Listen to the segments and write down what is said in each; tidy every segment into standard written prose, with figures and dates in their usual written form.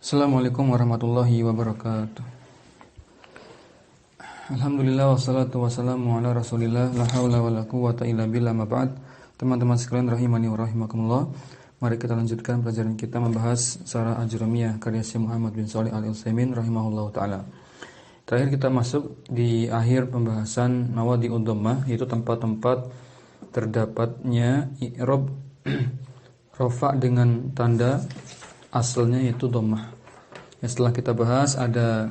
Assalamualaikum warahmatullahi wabarakatuh. Alhamdulillah wassalatu wassalamu ala Rasulillah la haula wala quwwata illa billah ma ba'd. Teman-teman sekalian rahimani wa rahimakumullah. Mari kita lanjutkan pelajaran kita membahas Syarah Ajrumiyah karya Syekh Muhammad bin Shalih Al-Utsaimin rahimahullahu taala. Terakhir kita masuk di akhir pembahasan mawadi'ud dhammah, yaitu tempat-tempat terdapatnya i'rab rafa dengan tanda asalnya yaitu dhammah. Ya, setelah kita bahas ada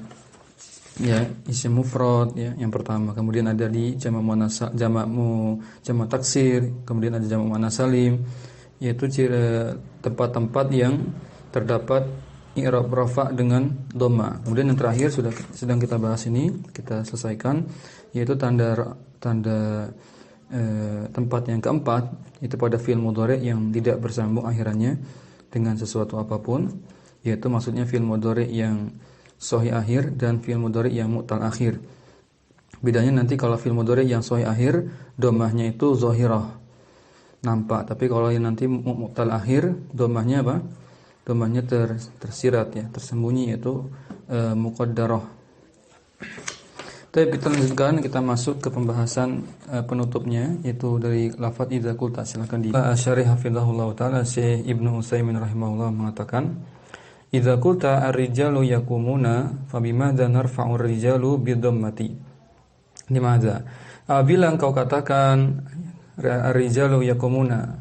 isim mufrad yang pertama, kemudian ada di jamak taksir, kemudian ada jamak muannas salim, yaitu tempat-tempat yang terdapat i'rab rafa dengan dhammah. Kemudian yang terakhir sedang kita bahas ini, kita selesaikan, yaitu tanda tempat yang keempat, itu pada fi'il mudhari yang tidak bersambung akhirannya dengan sesuatu apapun, yaitu maksudnya fi'il mudhari yang sahih akhir dan fi'il mudhari yang mu'tal akhir. Bedanya nanti kalau fi'il mudhari yang sahih akhir dhammahnya itu zahirah, nampak, tapi kalau yang nanti mu'tal akhir dhammahnya apa? Dhammahnya tersirat tersembunyi, yaitu muqaddarah. Tapi kita lanjutkan, kita masuk ke pembahasan penutupnya, yaitu dari lafaz idza qulta. Silakan di Syarih hafizahullah taala Syekh Ibnu Utsaimin rahimahullah mengatakan, idza qulta ar-rijalu yaqumuna fabimadza narfa'u ar-rijalu bidhammati. Limadza? Apabila engkau katakan ar-rijalu yaqumuna,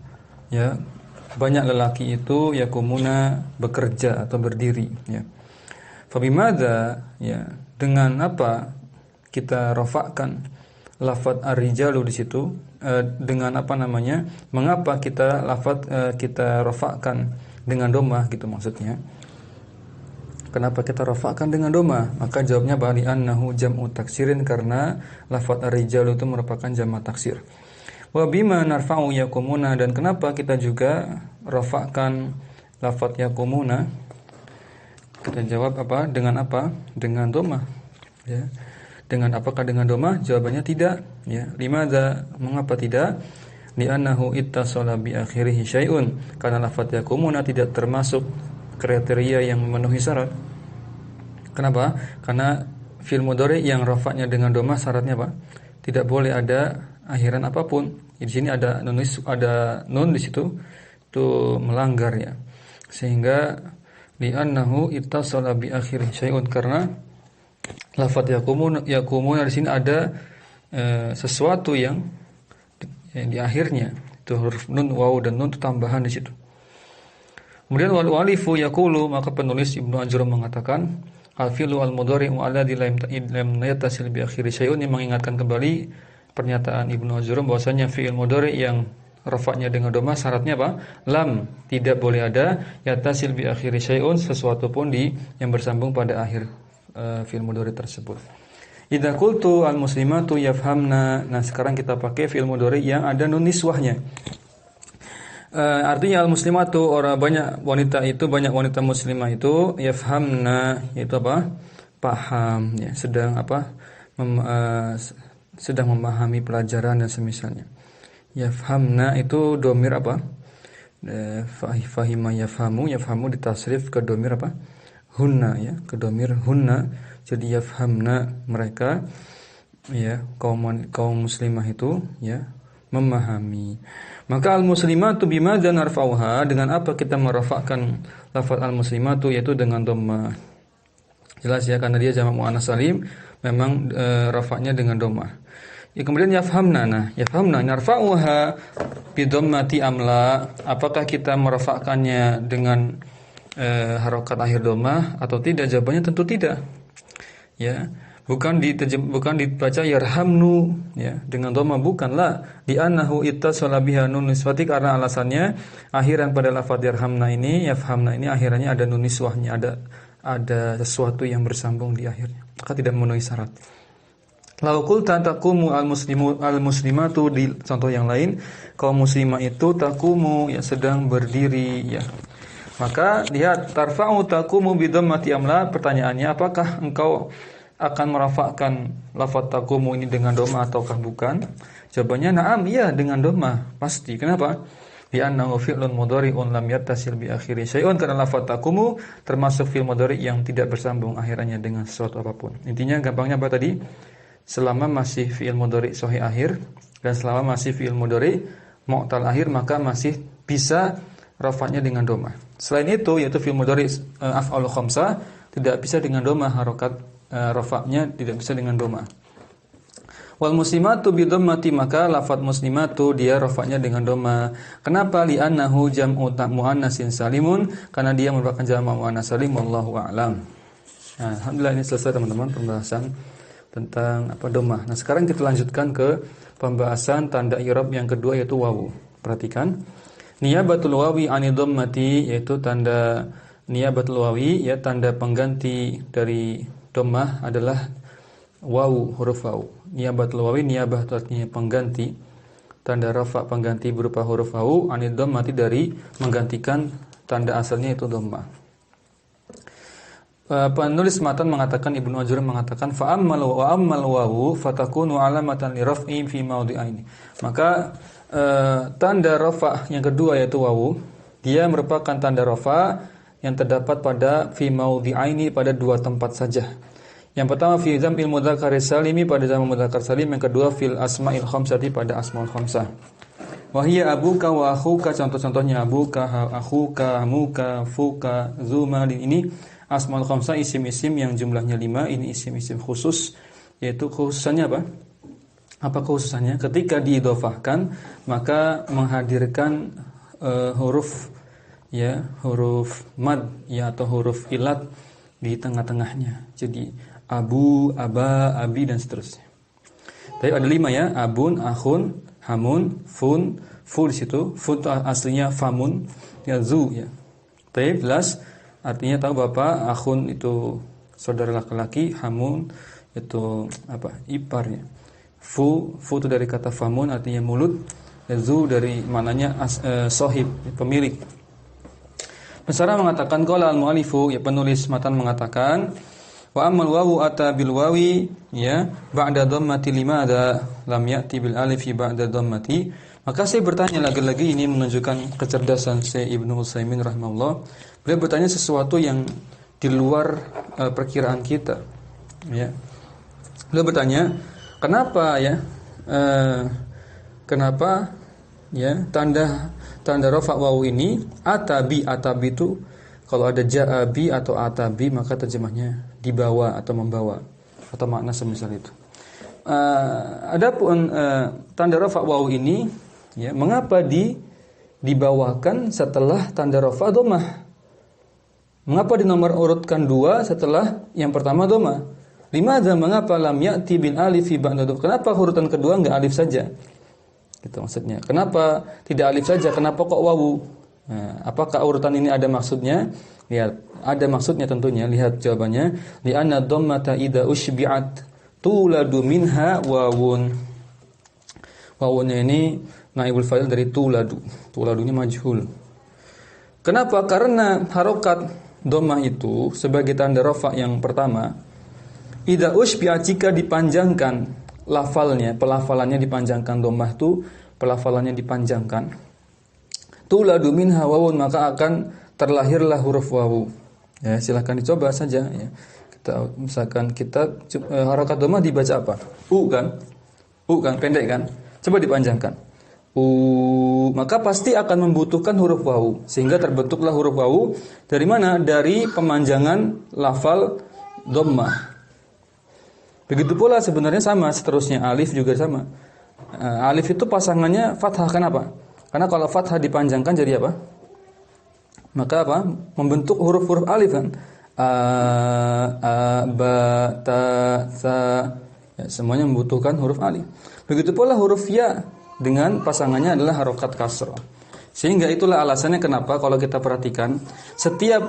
banyak lelaki itu yaqumuna bekerja atau berdiri, Fabimadza, dengan apa kita rafa'kan lafaz ar-rijalu di situ, dengan apa namanya? Mengapa kita kita rafa'kan dengan dhammah gitu maksudnya? Kenapa kita rafa'kan dengan dhammah? Maka jawabnya bali annahu jam'u taksirin, karena lafaz ar-rijalu itu merupakan jamak taksir. Wa bima narfa'u yaqumuna, dan kenapa kita juga rafa'kan lafaz yaqumuna? Kita jawab apa? Dengan apa? Dengan dhammah, Dengan apakah dengan dhammah? Jawabannya tidak, Limadza? Mengapa tidak? Li'annahu ittasala bi akhirih syai'un, karena lafaz yaqumuna tidak termasuk kriteria yang memenuhi syarat. Kenapa? Karena fi'il mudhari yang rafa'nya dengan dhammah syaratnya apa? Tidak boleh ada akhiran apapun. Di sini ada nun di situ, itu melanggar, Sehingga li'annahu ittasala bi akhirih syai'un, karena lafaz yaqumuna di sini ada sesuatu yang di akhirnya, itu huruf nun, waw dan nun itu tambahan di situ. Kemudian wal walifu yaqulu, maka penulis Ibnu Ajrum mengatakan al-fi'lu al-mudhari'u alladzi lam yattasil bi akhiri syai'un, yang mengingatkan kembali pernyataan Ibnu Ajrum bahwasanya fi'il mudhari' yang rafa'nya dengan dhammah syaratnya apa? Lam, tidak boleh ada yattasil bi akhiri syai'un, sesuatu pun yang bersambung pada akhir fi'il mudhari' tersebut. Idza qultu al-muslimatu yafhamna. Nah, sekarang kita pakai fi'il mudhari' yang ada nun niswahnya. Artinya al-muslimatu, banyak wanita muslimah itu yafhamna, yaitu apa? Paham, sedang sedang memahami pelajaran dan semisalnya. Yafhamna itu dhamir apa? Fahima yafhamu ditasrif ke dhamir apa? Hunna, ke dhamir hunna. Jadi yafhamna, mereka, kaum muslimah itu memahami. Maka al-muslimatu bimadza narfa'uha, dengan apa kita merafa'kan lafaz al-muslimatu, yaitu dengan dhammah. Jelas karena dia jamak muannas salim, memang rafa'nya dengan dhammah. Kemudian yafhamna. Nah, yafhamna narfa'uha bi dhammati amla, apakah kita merafa'kannya dengan harokat akhir dhammah atau tidak? Jawabannya tentu tidak. Bukan dibaca yarhamnu, dengan dhammah, bukanlah. Di annahu ittasala biha nun niswati, karena alasannya akhiran pada lafaz yarhamna ini, yafhamna ini akhirannya ada nun niswahnya, ada sesuatu yang bersambung di akhirnya, maka tidak memenuhi syarat. Lau qulta taqumu al-muslimatu, di contoh yang lain, kaum muslimah itu taqumu, sedang berdiri, Maka lihat, tarfa'u taqumu bi dhammati amla, pertanyaannya apakah engkau akan merafa'kan lafaz taqumu ini dengan dhammah ataukah bukan? Jawabannya na'am, dengan dhammah, pasti. Kenapa? Bi annahu fi'lun mudhari'un lam yattasil bi akhiri syai'un, karena lafaz taqumu termasuk fi'il mudhari yang tidak bersambung akhirannya dengan sesuatu apapun. Intinya gampangnya apa tadi? Selama masih fi'il mudhari sahih akhir dan selama masih fi'il mudhari mu'tal akhir, maka masih bisa rafa'nya dengan dhamma. Selain itu, yaitu fi'il mudhari af'al khamsah tidak bisa dengan dhamma, harokat rafa'nya tidak bisa dengan dhamma. Wal muslimatu bi dhammati, maka lafaz muslimatu dia rafa'nya dengan dhamma. Kenapa? Li annahu jam'u muannatsin salimun, karena dia merupakan jamak muannats salim, wallahu a'lam. Nah, alhamdulillah ini selesai teman-teman pembahasan tentang dhammah. Nah, sekarang kita lanjutkan ke pembahasan tanda i'rab yang kedua, yaitu wawu. Perhatikan. Niyabatul wawi 'ani dhammati, yaitu tanda niyabatul wawi, ya, tanda pengganti dari dhammah adalah wawu, huruf wawu. Niyabatul wawi, niyabah itu artinya pengganti. Tanda rafa pengganti berupa huruf wawu, 'ani dhammati dari menggantikan tanda asalnya itu dhammah. Penulis matan mengatakan, Ibnu Ajurri mengatakan fa ammal wawu fatakunu alamatan li raf'i fi mawdi'aini. Maka tanda rafa yang kedua yaitu wawu, dia merupakan tanda rafa yang terdapat pada fi mawdi'aini, pada dua tempat saja. Yang pertama fi dzamil mudzakkar salimi, pada jamak mudzakkar salim. Yang kedua fil asma'il khamsati, pada asmaul khamsah. Wa hiya abuka wa akhuka, contoh-contohnya abuka, akhuka, muka, fuka, zuma. Ini asmaul khamsah, isim-isim yang jumlahnya 5. Ini isim-isim khusus, yaitu khususannya apa? Apa khususannya? Ketika diidhofahkan maka menghadirkan huruf, ya, huruf mad, ya, atau huruf ilat di tengah-tengahnya. Jadi abu, aba, abi, dan seterusnya. Tapi ada 5 ya, abun, akhun, hamun, fun, fu di situ. Fun aslinya famun, ya, zu, ya. Tapi jelas artinya tahu bapak, akhun itu saudara laki-laki, hamun itu apa? Iparnya. Fu itu dari kata famun artinya mulut, ya, zu dari maknanya sohib, pemilik. Pesara mengatakan qala al-mu'allifu, ya, penulis matan mengatakan wa ammal wawu ata bil wawi, ya, ba'da dhammati limadza lam ya'ti bil alif ba'da dhammati. Maka saya bertanya lagi-lagi, ini menunjukkan kecerdasan Syekh Ibnu Utsaimin rahimahullah. Beliau bertanya sesuatu yang di luar perkiraan kita, ya. Beliau bertanya, kenapa, ya, kenapa, ya, tanda rafa wawu ini atabi itu kalau ada ja'abi atau atabi maka terjemahnya dibawa atau membawa atau makna semisal itu. Adapun tanda rafa wawu ini, ya, mengapa dibawakan setelah tanda rafa dhammah? Mengapa di nomor urutkan 2 setelah yang pertama dhammah? Limadza, mengapa lam ya'ti bil alif ba'da dhammah? Kenapa urutan kedua enggak alif saja? Gitu maksudnya. Kenapa tidak alif saja? Kenapa kok wawu? Nah, apakah urutan ini ada maksudnya? Lihat, ada maksudnya tentunya. Lihat jawabannya. Li anna dhammata idza ushbi'at tuladu minha wawun. Wawunnya ini naibul fa'il dari tuladu. Tuladu ini majhul. Kenapa? Karena harokat dhammah itu sebagai tanda rafa yang pertama, idza ushbi'at, jika dipanjangkan lafalnya, pelafalannya dipanjangkan, dhammah itu pelafalannya dipanjangkan. Tuladu minha wawun, maka akan terlahirlah huruf wawu. Ya, silakan dicoba saja, ya. Kita misalkan harakat dhammah dibaca apa? U kan? Pendek kan? Coba dipanjangkan. Maka pasti akan membutuhkan huruf wawu, sehingga terbentuklah huruf wawu dari mana? Dari pemanjangan lafal dhammah. Begitu pula sebenarnya sama seterusnya, alif juga sama. Alif itu pasangannya fathah, kenapa? Karena kalau fathah dipanjangkan jadi apa? Maka apa? Membentuk huruf-huruf alif kan? A, ba, ta, sa. Ya, semuanya membutuhkan huruf alif. Begitu pula huruf ya dengan pasangannya adalah harokat kasrah. Sehingga itulah alasannya kenapa kalau kita perhatikan setiap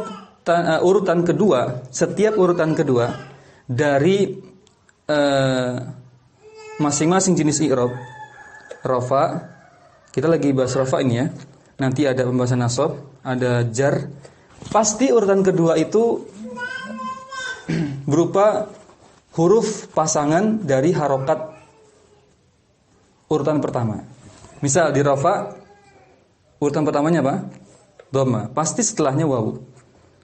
urutan kedua dari masing-masing jenis i'rab rafa. Kita lagi bahas rafa ini, ya. Nanti ada pembahasan nasab, ada jar. Pasti urutan kedua itu berupa huruf pasangan dari harokat urutan pertama. Misal di rafa urutan pertamanya apa? Dhamma. Pasti setelahnya wawu.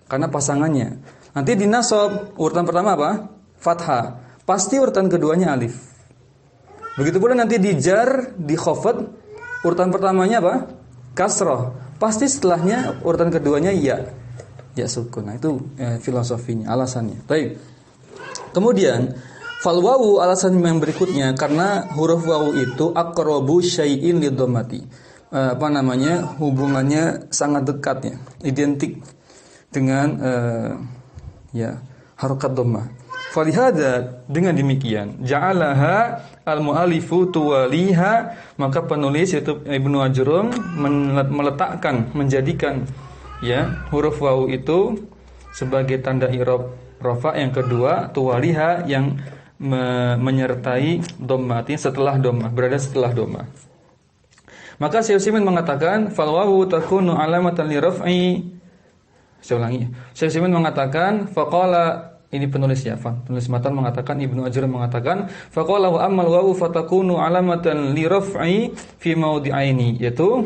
Karena pasangannya. Nanti di nasab urutan pertama apa? Fathah. Pasti urutan keduanya alif. Begitu pula nanti di jar, di khafad, urutan pertamanya apa? Kasrah. Pasti setelahnya urutan keduanya ya. Ya sukun. Nah, itu filosofinya, alasannya. Baik. Kemudian fal wawu alasan yang berikutnya karena huruf wawu itu aqrabu syai'in lidhammati. Hubungannya sangat dekat ya, identik dengan harokat dhammah. Falihada, dengan demikian ja'alaha al-mu'alifu tuwaliha, maka penulis yaitu Ibnu Ajurrum meletakkan, menjadikan huruf wawu itu sebagai tanda i'rab rafa yang kedua, tuwaliha yang menyertai dhammah, setelah dhammah, berada setelah dhammah. Maka Syekh Utsaimin mengatakan fal wawu takunu alamatan li raf'i. Saya ulangi. Syekh Utsaimin mengatakan faqala, ini penulisnya, penulis matan mengatakan, Ibnu Ajurrum mengatakan faqala wa ammal wawu fatakunu alamatan li raf'i fi mawdi'aini, yaitu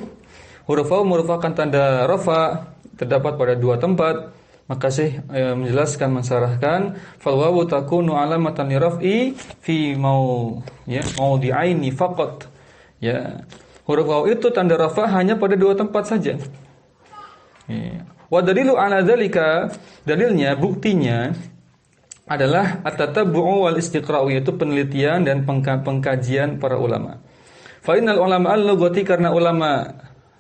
huruf wawu merupakan tanda rafa terdapat pada dua tempat. Maka Syekh menjelaskan, mensarahkan fal wawu takunu alamatan li raf'i fi mawdi'aini faqat. Ya. Huruf wawu itu tanda rafa hanya pada dua tempat saja. Wa dalilu ala dzalika, dalilnya, buktinya adalah at-tatabbu'u wal istiqra'u, yaitu penelitian dan pengkajian para ulama. Fa innal ulama al-lughati, karena ulama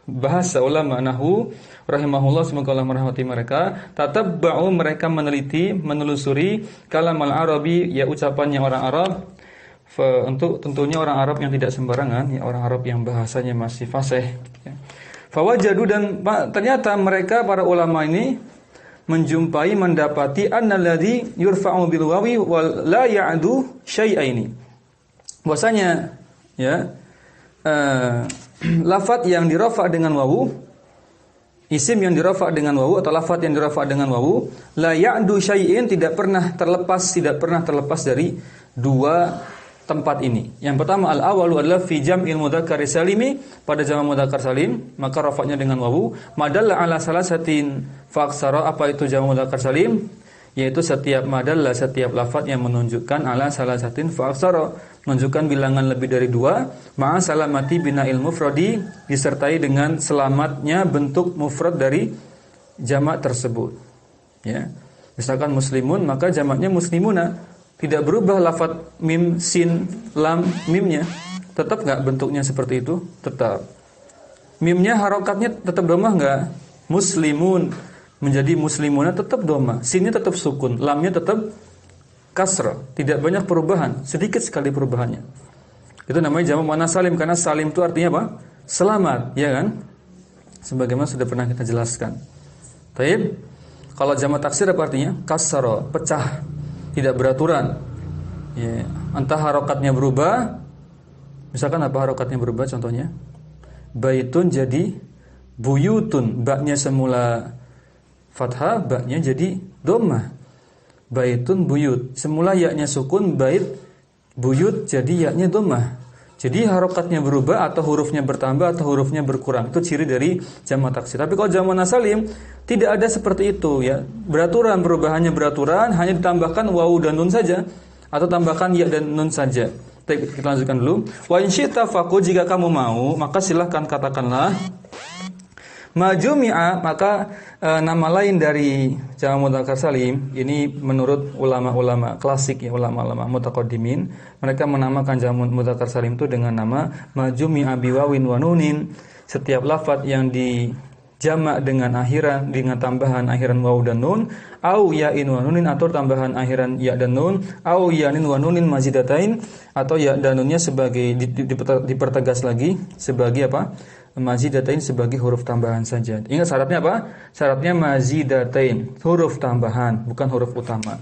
bahasa, ulama nahwu rahimahullah, semoga Allah merahmati mereka, tatabba'u, mereka meneliti, menelusuri kalam al-arabi, ya ucapannya orang Arab. Untuk tentunya orang Arab yang tidak sembarangan, ya orang Arab yang bahasanya masih fasih. Fawajadu, dan ternyata mereka para ulama ini menjumpai, mendapati annalladzi yurfa'u bil wawi wal la ya'du syai'aini. Bahwasanya lafaz yang dirafa dengan wawu, isim yang dirafa dengan wawu atau lafaz yang dirafa dengan wawu, la ya'du syai'in, tidak pernah terlepas dari dua tempat ini. Yang pertama al-awalu adalah fi jam'il mudzakkar salimi, pada jamak mudzakkar salim, maka rafa'nya dengan wawu. Madalla ala salasatin faqsara, apa itu jamak mudzakkar salim? Yaitu setiap lafaz yang menunjukkan ala salasatin faqsara, menunjukkan bilangan lebih dari dua, ma'a salamati bina'il mufradi, disertai dengan selamatnya bentuk mufrad dari jamak tersebut. Ya. Misalkan muslimun, maka jamaknya muslimuna. Tidak berubah lafaz mim, sin, lam, mimnya. Tetap enggak bentuknya seperti itu? Tetap. Mimnya harokatnya tetap dhammah enggak? Muslimun menjadi muslimuna tetap dhammah. Sinnya tetap sukun, lamnya tetap kasrah. Tidak banyak perubahan, sedikit sekali perubahannya. Itu namanya jamak muannats salim, karena salim itu artinya apa? Selamat, ya kan? Sebagaimana sudah pernah kita jelaskan. Baik. Kalau jamak taksir apa artinya? Kasra, pecah. Tidak beraturan. Ya, entah harokatnya berubah. Misalkan apa harokatnya berubah contohnya? Baitun jadi buyutun, baknya semula fathah, baknya jadi dhammah. Baitun buyut, semula yaknya sukun, bait buyut jadi yaknya dhammah. Jadi harokatnya berubah atau hurufnya bertambah atau hurufnya berkurang. Itu ciri dari jamak taksir. Tapi kalau jamak muannats salim tidak ada seperti itu ya. Beraturan, perubahannya beraturan, hanya ditambahkan wawu dan nun saja atau tambahkan ya dan nun saja. Kita lanjutkan dulu. Wa in syi'ta faqul, jika kamu mau maka silahkan katakanlah majumi'a, maka nama lain dari jamak mudzakkar salim ini menurut ulama-ulama klasik ya, ulama-ulama mutaqaddimin, mereka menamakan jamak mudzakkar salim itu dengan nama majumi'a biwawin wa nunin. Setiap lafaz yang dijamak dengan tambahan akhiran wawu dan nun, au ya'in wa nunin, atau tambahan akhiran ya dan nun, au ya'in wa nunin mazidatain, atau ya dan nunnya sebagai dipertegas lagi sebagai apa? Mazidatain, sebagai huruf tambahan saja. Ingat syaratnya apa? Syaratnya mazidatain, huruf tambahan, bukan huruf utama.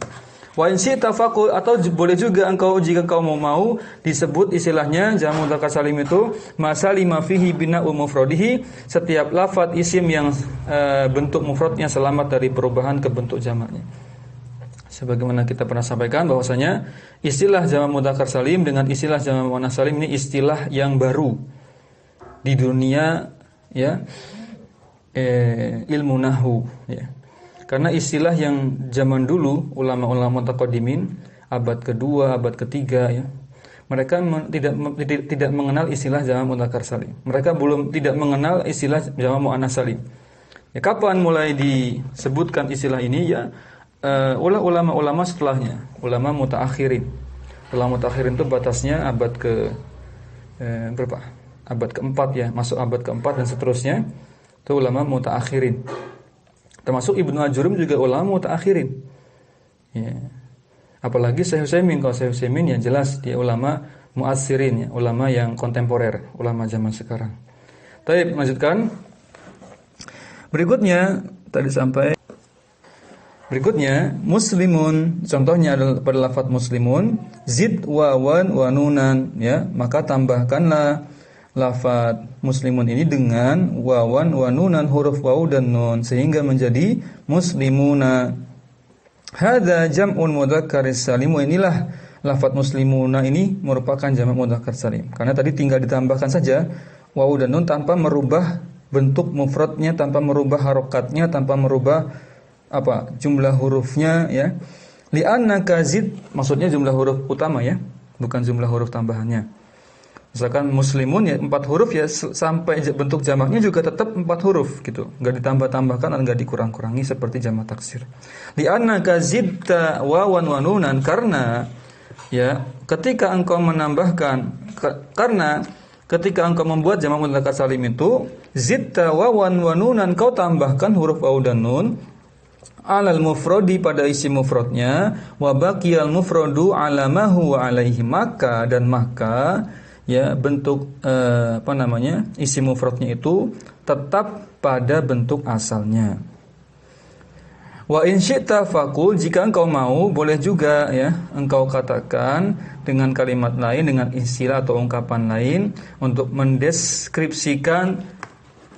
Wa in syi'ta faqul, atau boleh juga engkau jika kau mau disebut istilahnya jamak mudzakkar salim itu masalima fihi bina'u mufradihi, setiap lafaz isim yang bentuk mufradnya selamat dari perubahan ke bentuk jamaknya. Sebagaimana kita pernah sampaikan bahwasanya istilah jamak mudzakkar salim dengan istilah jamak muannats salim ini istilah yang baru di dunia ya, ilmu nahwu ya. Karena istilah yang zaman dulu ulama-ulama mutaqaddimin abad kedua, abad ketiga ya, mereka tidak mengenal istilah jamak mudzakkar salim. Mereka tidak mengenal istilah jamak muannats salim. Ya, kapan mulai disebutkan istilah ini ya? Oleh ulama-ulama setelahnya, ulama mutaakhirin. Ulama mutaakhirin itu batasnya abad ke berapa? Abad keempat ya, masuk abad keempat dan seterusnya. Itu ulama mutaakhirin. Termasuk Ibnu Ajurum juga ulama mutaakhirin. Ya. Apalagi Syekh Utsaimin, kalau Syekh Utsaimin ya jelas dia ulama muassirin ya, ulama yang kontemporer, ulama zaman sekarang. Baik, lanjutkan. Berikutnya muslimun, contohnya adalah pada lafaz muslimun, zid wawan wa nunan ya, maka tambahkanlah lafaz muslimun ini dengan wawan wa nunan, huruf waw dan nun, sehingga menjadi muslimuna. Hadza jam'un mudzakkaris salim. Inilah lafaz muslimuna ini merupakan jamak mudzakkar salim. Karena tadi tinggal ditambahkan saja waw dan nun tanpa merubah bentuk mufradnya, tanpa merubah harokatnya, tanpa merubah jumlah hurufnya ya. Li'annaka zid, maksudnya jumlah huruf utama ya, bukan jumlah huruf tambahannya. Misalkan muslimun ya 4 huruf ya, sampai bentuk jamaknya juga tetap 4 huruf gitu. Enggak ditambah-tambahkan dan enggak dikurang-kurangi seperti jamak taksir. Li'annaka zidta wawan wa nunan, karena ya ketika engkau membuat jamak mudzakkar salim itu zidta wawan wa nunan, kau tambahkan huruf waw dan nun alal mufradi pada isim mufradnya, wa baqiyal mufradu ala ma huwa alaihi, maka ya bentuk isim mufradnya itu tetap pada bentuk asalnya. Wa in syi'ta faqul, jika engkau mau boleh juga ya engkau katakan dengan kalimat lain, dengan istilah atau ungkapan lain untuk mendeskripsikan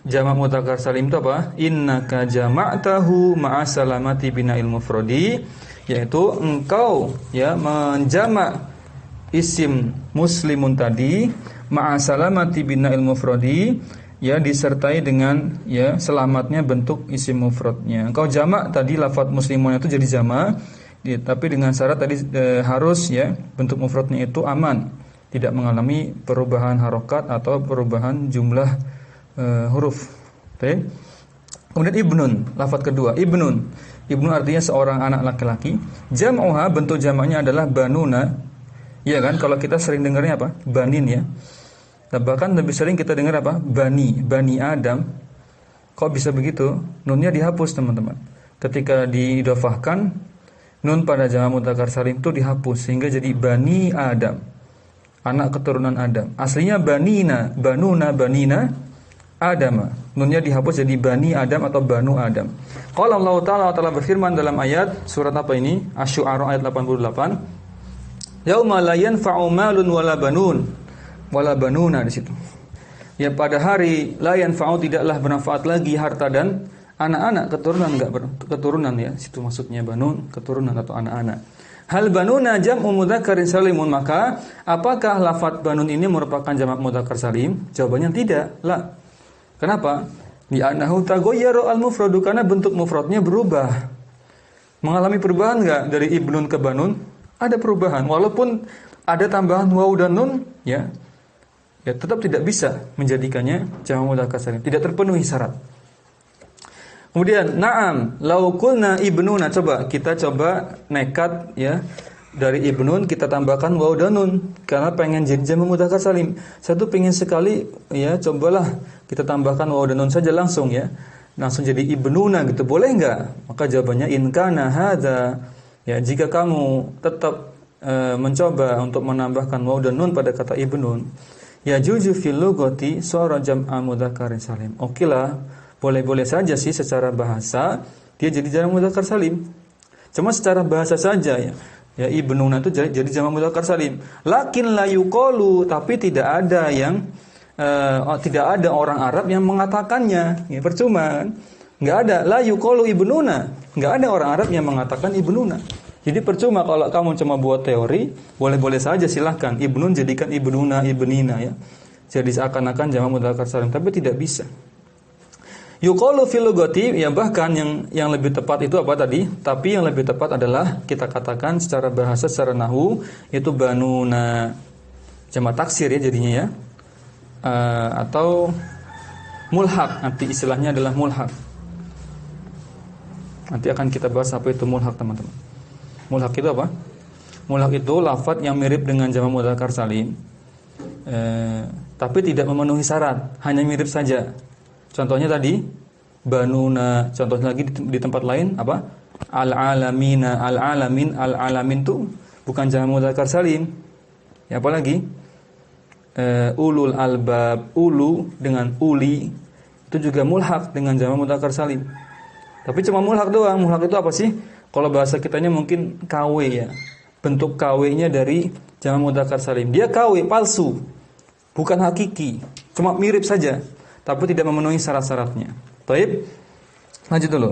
jamak mudzakkar salim itu apa? Innaka jama'tahu ma'a salamati bina'il mufradi, yaitu engkau ya menjamak isim muslimun tadi ma'a salamati bina'il mufradi, ya disertai dengan ya selamatnya bentuk isim mufradnya. Engkau jamak tadi lafaz muslimun itu jadi jamak, tapi dengan syarat tadi harus ya bentuk mufradnya itu aman, tidak mengalami perubahan harokat atau perubahan jumlah huruf. Oke. Kemudian ibnun, lafaz kedua ibnun. Ibnun artinya seorang anak laki-laki. Jam'uha, bentuk jamaknya adalah banuna. Iya kan, kalau kita sering dengarnya apa? Banin ya. Bahkan lebih sering kita dengar apa? Bani Adam. Kok bisa begitu? Nunnya dihapus, teman-teman. Ketika diidhofahkan, nun pada jamak mudzakkar salim itu dihapus sehingga jadi Bani Adam. Anak keturunan Adam. Aslinya banina, banina Adam. Nunnya dihapus jadi Bani Adam atau Banu Adam. Qala Allah Ta'ala berfirman dalam ayat surat apa ini? Asy-Syu'ara ayat 88. Yauma la yanfa'u malun wala banuna di situ. Ya pada hari la yanfa'u, tidaklah bermanfaat lagi harta dan anak-anak, keturunan ya. Situ maksudnya banun, keturunan atau anak-anak. Hal banuna jam'u mudzakkarin salimun, maka apakah lafaz banun ini merupakan jamak mudzakkar salim? Jawabannya tidak. La. Kenapa? Li'annahu taghayyara al-mufradu, karena bentuk mufradnya berubah. Mengalami perubahan enggak dari ibnun ke banun? Ada perubahan. Walaupun ada tambahan waw dan nun, ya tetap tidak bisa menjadikannya jamak mudzakkar salim. Tidak terpenuhi syarat. Kemudian na'am, law qulna ibnuna, kita coba nekat ya. Dari ibnun kita tambahkan waw dan nun karena pengen jadi jamak mudzakkar salim. Satu pengen sekali ya, cobalah kita tambahkan waw dan nun saja langsung ya. Langsung jadi ibnuna gitu. Boleh enggak? Maka jawabannya in kana hadza. Ya, jika kamu tetap mencoba untuk menambahkan waw dan nun pada kata ibnun, ya juzu fil lughati sura jam'a mudzakkarin salim. Okelah, boleh-boleh saja sih secara bahasa dia jadi jamak mudzakkar salim. Cuma secara bahasa saja ya. Ya ibnuna itu jadi jamak mudzakkar salim. Lakin la yuqalu, tapi tidak ada orang Arab yang mengatakannya. Ya percuma. Enggak ada la yuqalu ibnuna. Enggak ada orang Arab yang mengatakan ibnuna. Jadi percuma kalau kamu cuma buat teori, boleh-boleh saja silahkan ibnun jadikan ibnuna, ibnina ya. Jadi seakan-akan jamak mudzakkar salim, tapi tidak bisa. Yuqalu fil lugati, ya bahkan yang lebih tepat itu apa tadi? Tapi yang lebih tepat adalah kita katakan secara bahasa, secara nahwu itu banuna, jamak taksir ya jadinya ya. Atau mulhaq, nanti istilahnya adalah mulhaq. Nanti akan kita bahas apa itu mulhaq, teman-teman. Mulhaq itu apa? Mulhaq itu lafaz yang mirip dengan jamak mudzakkar salim, tapi tidak memenuhi syarat, hanya mirip saja. Contohnya tadi banuna, contohnya lagi di tempat lain apa? Al-alamina, al-alamin, al-alamin itu bukan jamak mudzakkar salim. Ya apalagi? Ulul albab, ulu dengan uli itu juga mulhaq dengan jamak mudzakkar salim. Tapi cuma mulhaq doang. Mulhaq itu apa sih? Kalau bahasa kitanya mungkin KW ya. Bentuk KW-nya dari jamak mudzakkar salim. Dia KW palsu. Bukan hakiki. Cuma mirip saja, tapi tidak memenuhi syarat-syaratnya. Baik. Lanjut dulu.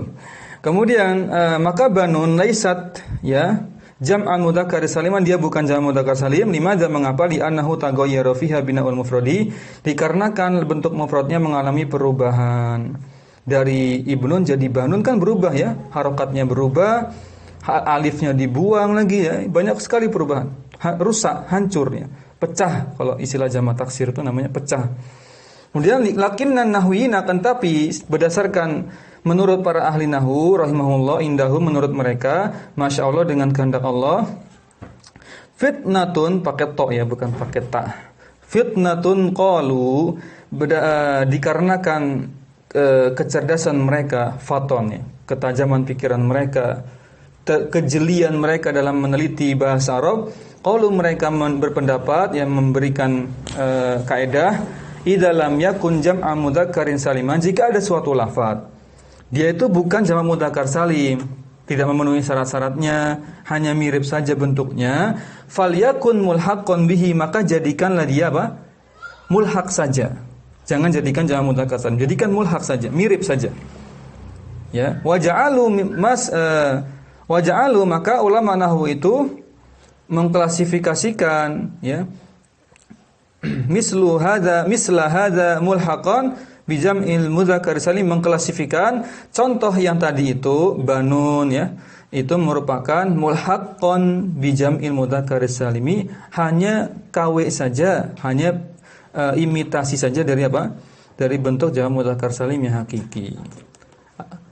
Kemudian maka banun laisat ya jam'an mudzakkar saliman, dia bukan jamak mudzakkar salim. Limadza, mengapa? Li annahu taghayyara fiha bina'ul mufradi, dikarenakan bentuk mufradnya mengalami perubahan. Dari ibnun jadi banun kan berubah ya, harokatnya berubah, alifnya dibuang lagi ya, banyak sekali perubahan. Rusak, hancur ya, pecah. Kalau istilah jamak taksir itu namanya pecah. Kemudian lakinnan nahwiyina, akan tapi berdasarkan menurut para ahli nahwu rahimahullah, indahu menurut mereka, masya Allah dengan kehendak Allah, fitnatun pakai to ya, bukan pakai ta. Fitnatun qalu, dikarenakan kecerdasan mereka, faton ya, ketajaman pikiran mereka, kejelian mereka dalam meneliti bahasa Arab, qalu mereka berpendapat yang memberikan kaidah, idza lam yakun jam'a mudzakkarin saliman, jika ada suatu lafaz dia itu bukan jamak mudzakkar salim, tidak memenuhi syarat-syaratnya, hanya mirip saja bentuknya, falyakun mulhaqqan bihi, maka jadikanlah dia apa? Mulhaq saja. Jangan jadikan jamak mudzakkar salim, jadikan mulhaq saja, mirip saja. Ya, waja'alu maka ulama nahwu itu mengklasifikasikan ya misla hadza mulhaqan bijam'il mudzakkar salim, mengklasifikasikan contoh yang tadi itu banun ya, itu merupakan mulhaqqan bijam'il mudzakkar salimi, hanya KW saja, hanya imitasi saja dari apa? Dari bentuk jamak mudzakkar salim yang hakiki.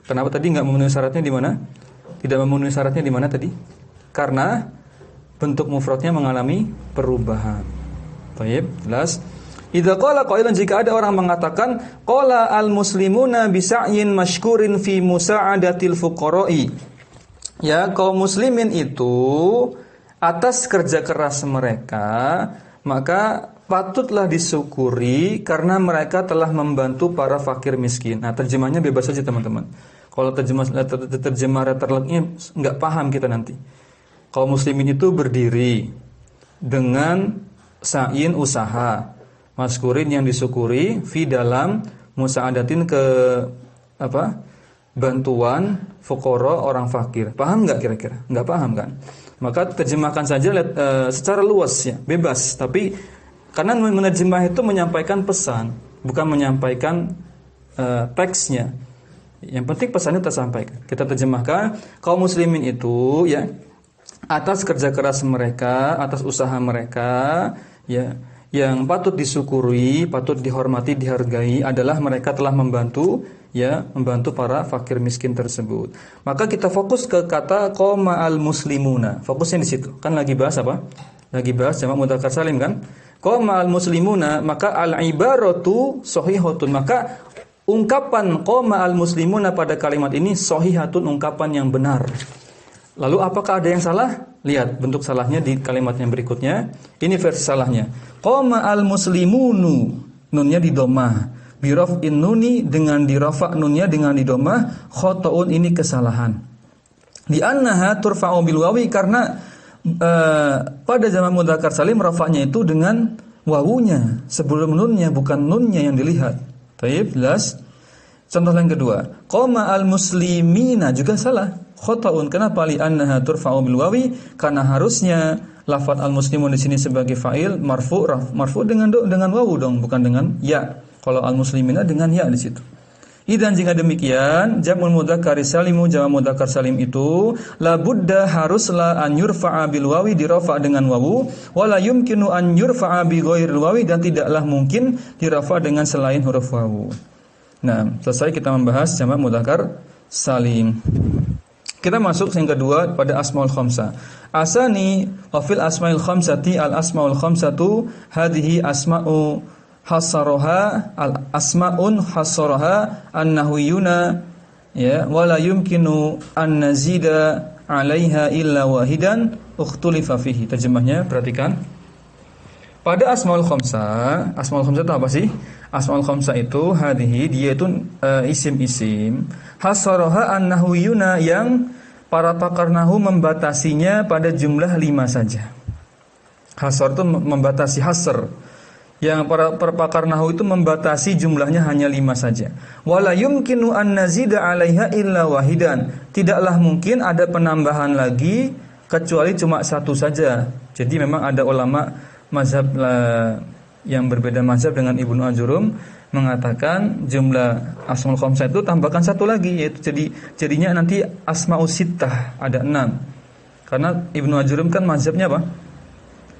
Kenapa tadi enggak memenuhi syaratnya di mana? Tidak memenuhi syaratnya di mana tadi? Karena bentuk mufradnya mengalami perubahan. Baik, jelas. Idza qala qailan, jika ada orang mengatakan qala al-muslimuna bisa'yin mashkurin fi musa'adatil fuqara'i. Ya, kaum muslimin itu atas kerja keras mereka, maka patutlah disyukuri karena mereka telah membantu para fakir miskin. Nah, terjemahnya bebas saja teman-teman. Kalau terjemah letterleknya enggak paham kita nanti. Kaum muslimin itu berdiri dengan sa'in usaha, maskurin yang disyukuri, fi dalam musa'adatin ke apa? Bantuan fuqara, orang fakir. Paham enggak kira-kira? Enggak paham kan? Maka terjemahkan saja secara luas ya, bebas. Tapi karena menerjemah itu menyampaikan pesan, bukan menyampaikan teksnya. Yang penting pesannya tersampaikan. Kita terjemahkan, kaum muslimin itu ya atas kerja keras mereka, atas usaha mereka ya, yang patut disyukuri, patut dihormati, dihargai adalah mereka telah membantu ya, membantu para fakir miskin tersebut. Maka kita fokus ke kata qoma al-muslimuna. Fokusnya di situ. Kan lagi bahas apa? Lagi bahas jamak mudzakkar salim kan? Qoma al-muslimuna, maka al-ibaratu shahihatun. Maka ungkapan qoma al-muslimuna pada kalimat ini shahihatun, ungkapan yang benar. Lalu apakah ada yang salah? Lihat bentuk salahnya di kalimat yang berikutnya. Ini versi salahnya. Qoma al-muslimunu, nunnya di dhammah. Bi raf'in nuni, dengan di rafa' nunnya dengan di dhammah. Khata'un, ini kesalahan. Di annaha turfa'u bil wawi, karena pada jamak mudzakkar salim rafa'nya itu dengan wawunya sebelum nunnya, bukan nunnya yang dilihat. Baik, jelas. Contoh yang kedua, qoma al-muslimina juga salah. Khata'un, kenapa? Li annaha turfa'u bil wawi, karena harusnya lafaz al-muslimun di sini sebagai fa'il marfu dengan wawu dong, bukan dengan ya. Kalau al-muslimina dengan ya di situ. Idzan jika demikian, jam'ul mudzakkar salimu jamak mudzakkar salim itu la budda haruslah an yurfa'a bil wawi dirafa dengan wawu, wala yumkinu an yurfa'a bi ghairil wawi dan tidaklah mungkin dirafa dengan selain huruf wawu. Nah, selesai kita membahas jamak mudzakkar salim. Kita masuk yang kedua pada asmaul khamsah. Asani wa fil asmaul khamsati al asmaul khamsatu hadhihi asma'u hasaraha al asmaun hasaraha an-nahwiyuna ya wala yumkinu an nazida 'alaiha illa wahidan ukhtulifa fihi. Terjemahnya perhatikan. Pada asmaul khamsah itu apa sih? Asmaul khamsah itu hadhihi dia itu isim-isim hasaraha an-nahwiyuna yang para pakar nahwu membatasinya pada jumlah 5 saja. Hasar itu membatasi hasr. Yang para pakar nahwu itu membatasi jumlahnya hanya 5 saja. Wala yumkinu an nazida 'alaiha illa wahidan. Tidaklah mungkin ada penambahan lagi kecuali cuma 1 saja. Jadi memang ada ulama mazhab yang berbeda mazhab dengan Ibnu Ajurum mengatakan jumlah asmaul khamsah itu tambahkan 1 lagi, yaitu jadinya nanti asmaus sittah ada 6. Karena Ibnu Ajurum kan mazhabnya apa?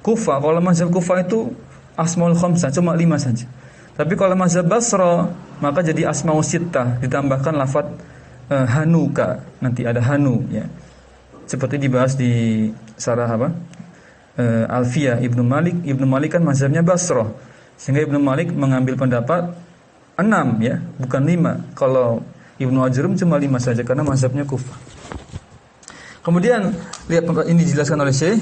Kufah. Kalau mazhab Kufah itu asmaul khamsah cuma 5 saja. Tapi kalau mazhab Basra maka jadi asmaus sittah ditambahkan lafaz hanuka, nanti ada hanu ya. Seperti dibahas di sarah apa? Alfiyah Ibnu Malik. Ibnu Malik kan mazhabnya Basra. Sehingga Ibnu Malik mengambil pendapat 6 ya, bukan 5. Kalau Ibnu Ajurum cuma 5 saja karena mazhabnya Kufah. Kemudian lihat ini dijelaskan oleh Syekh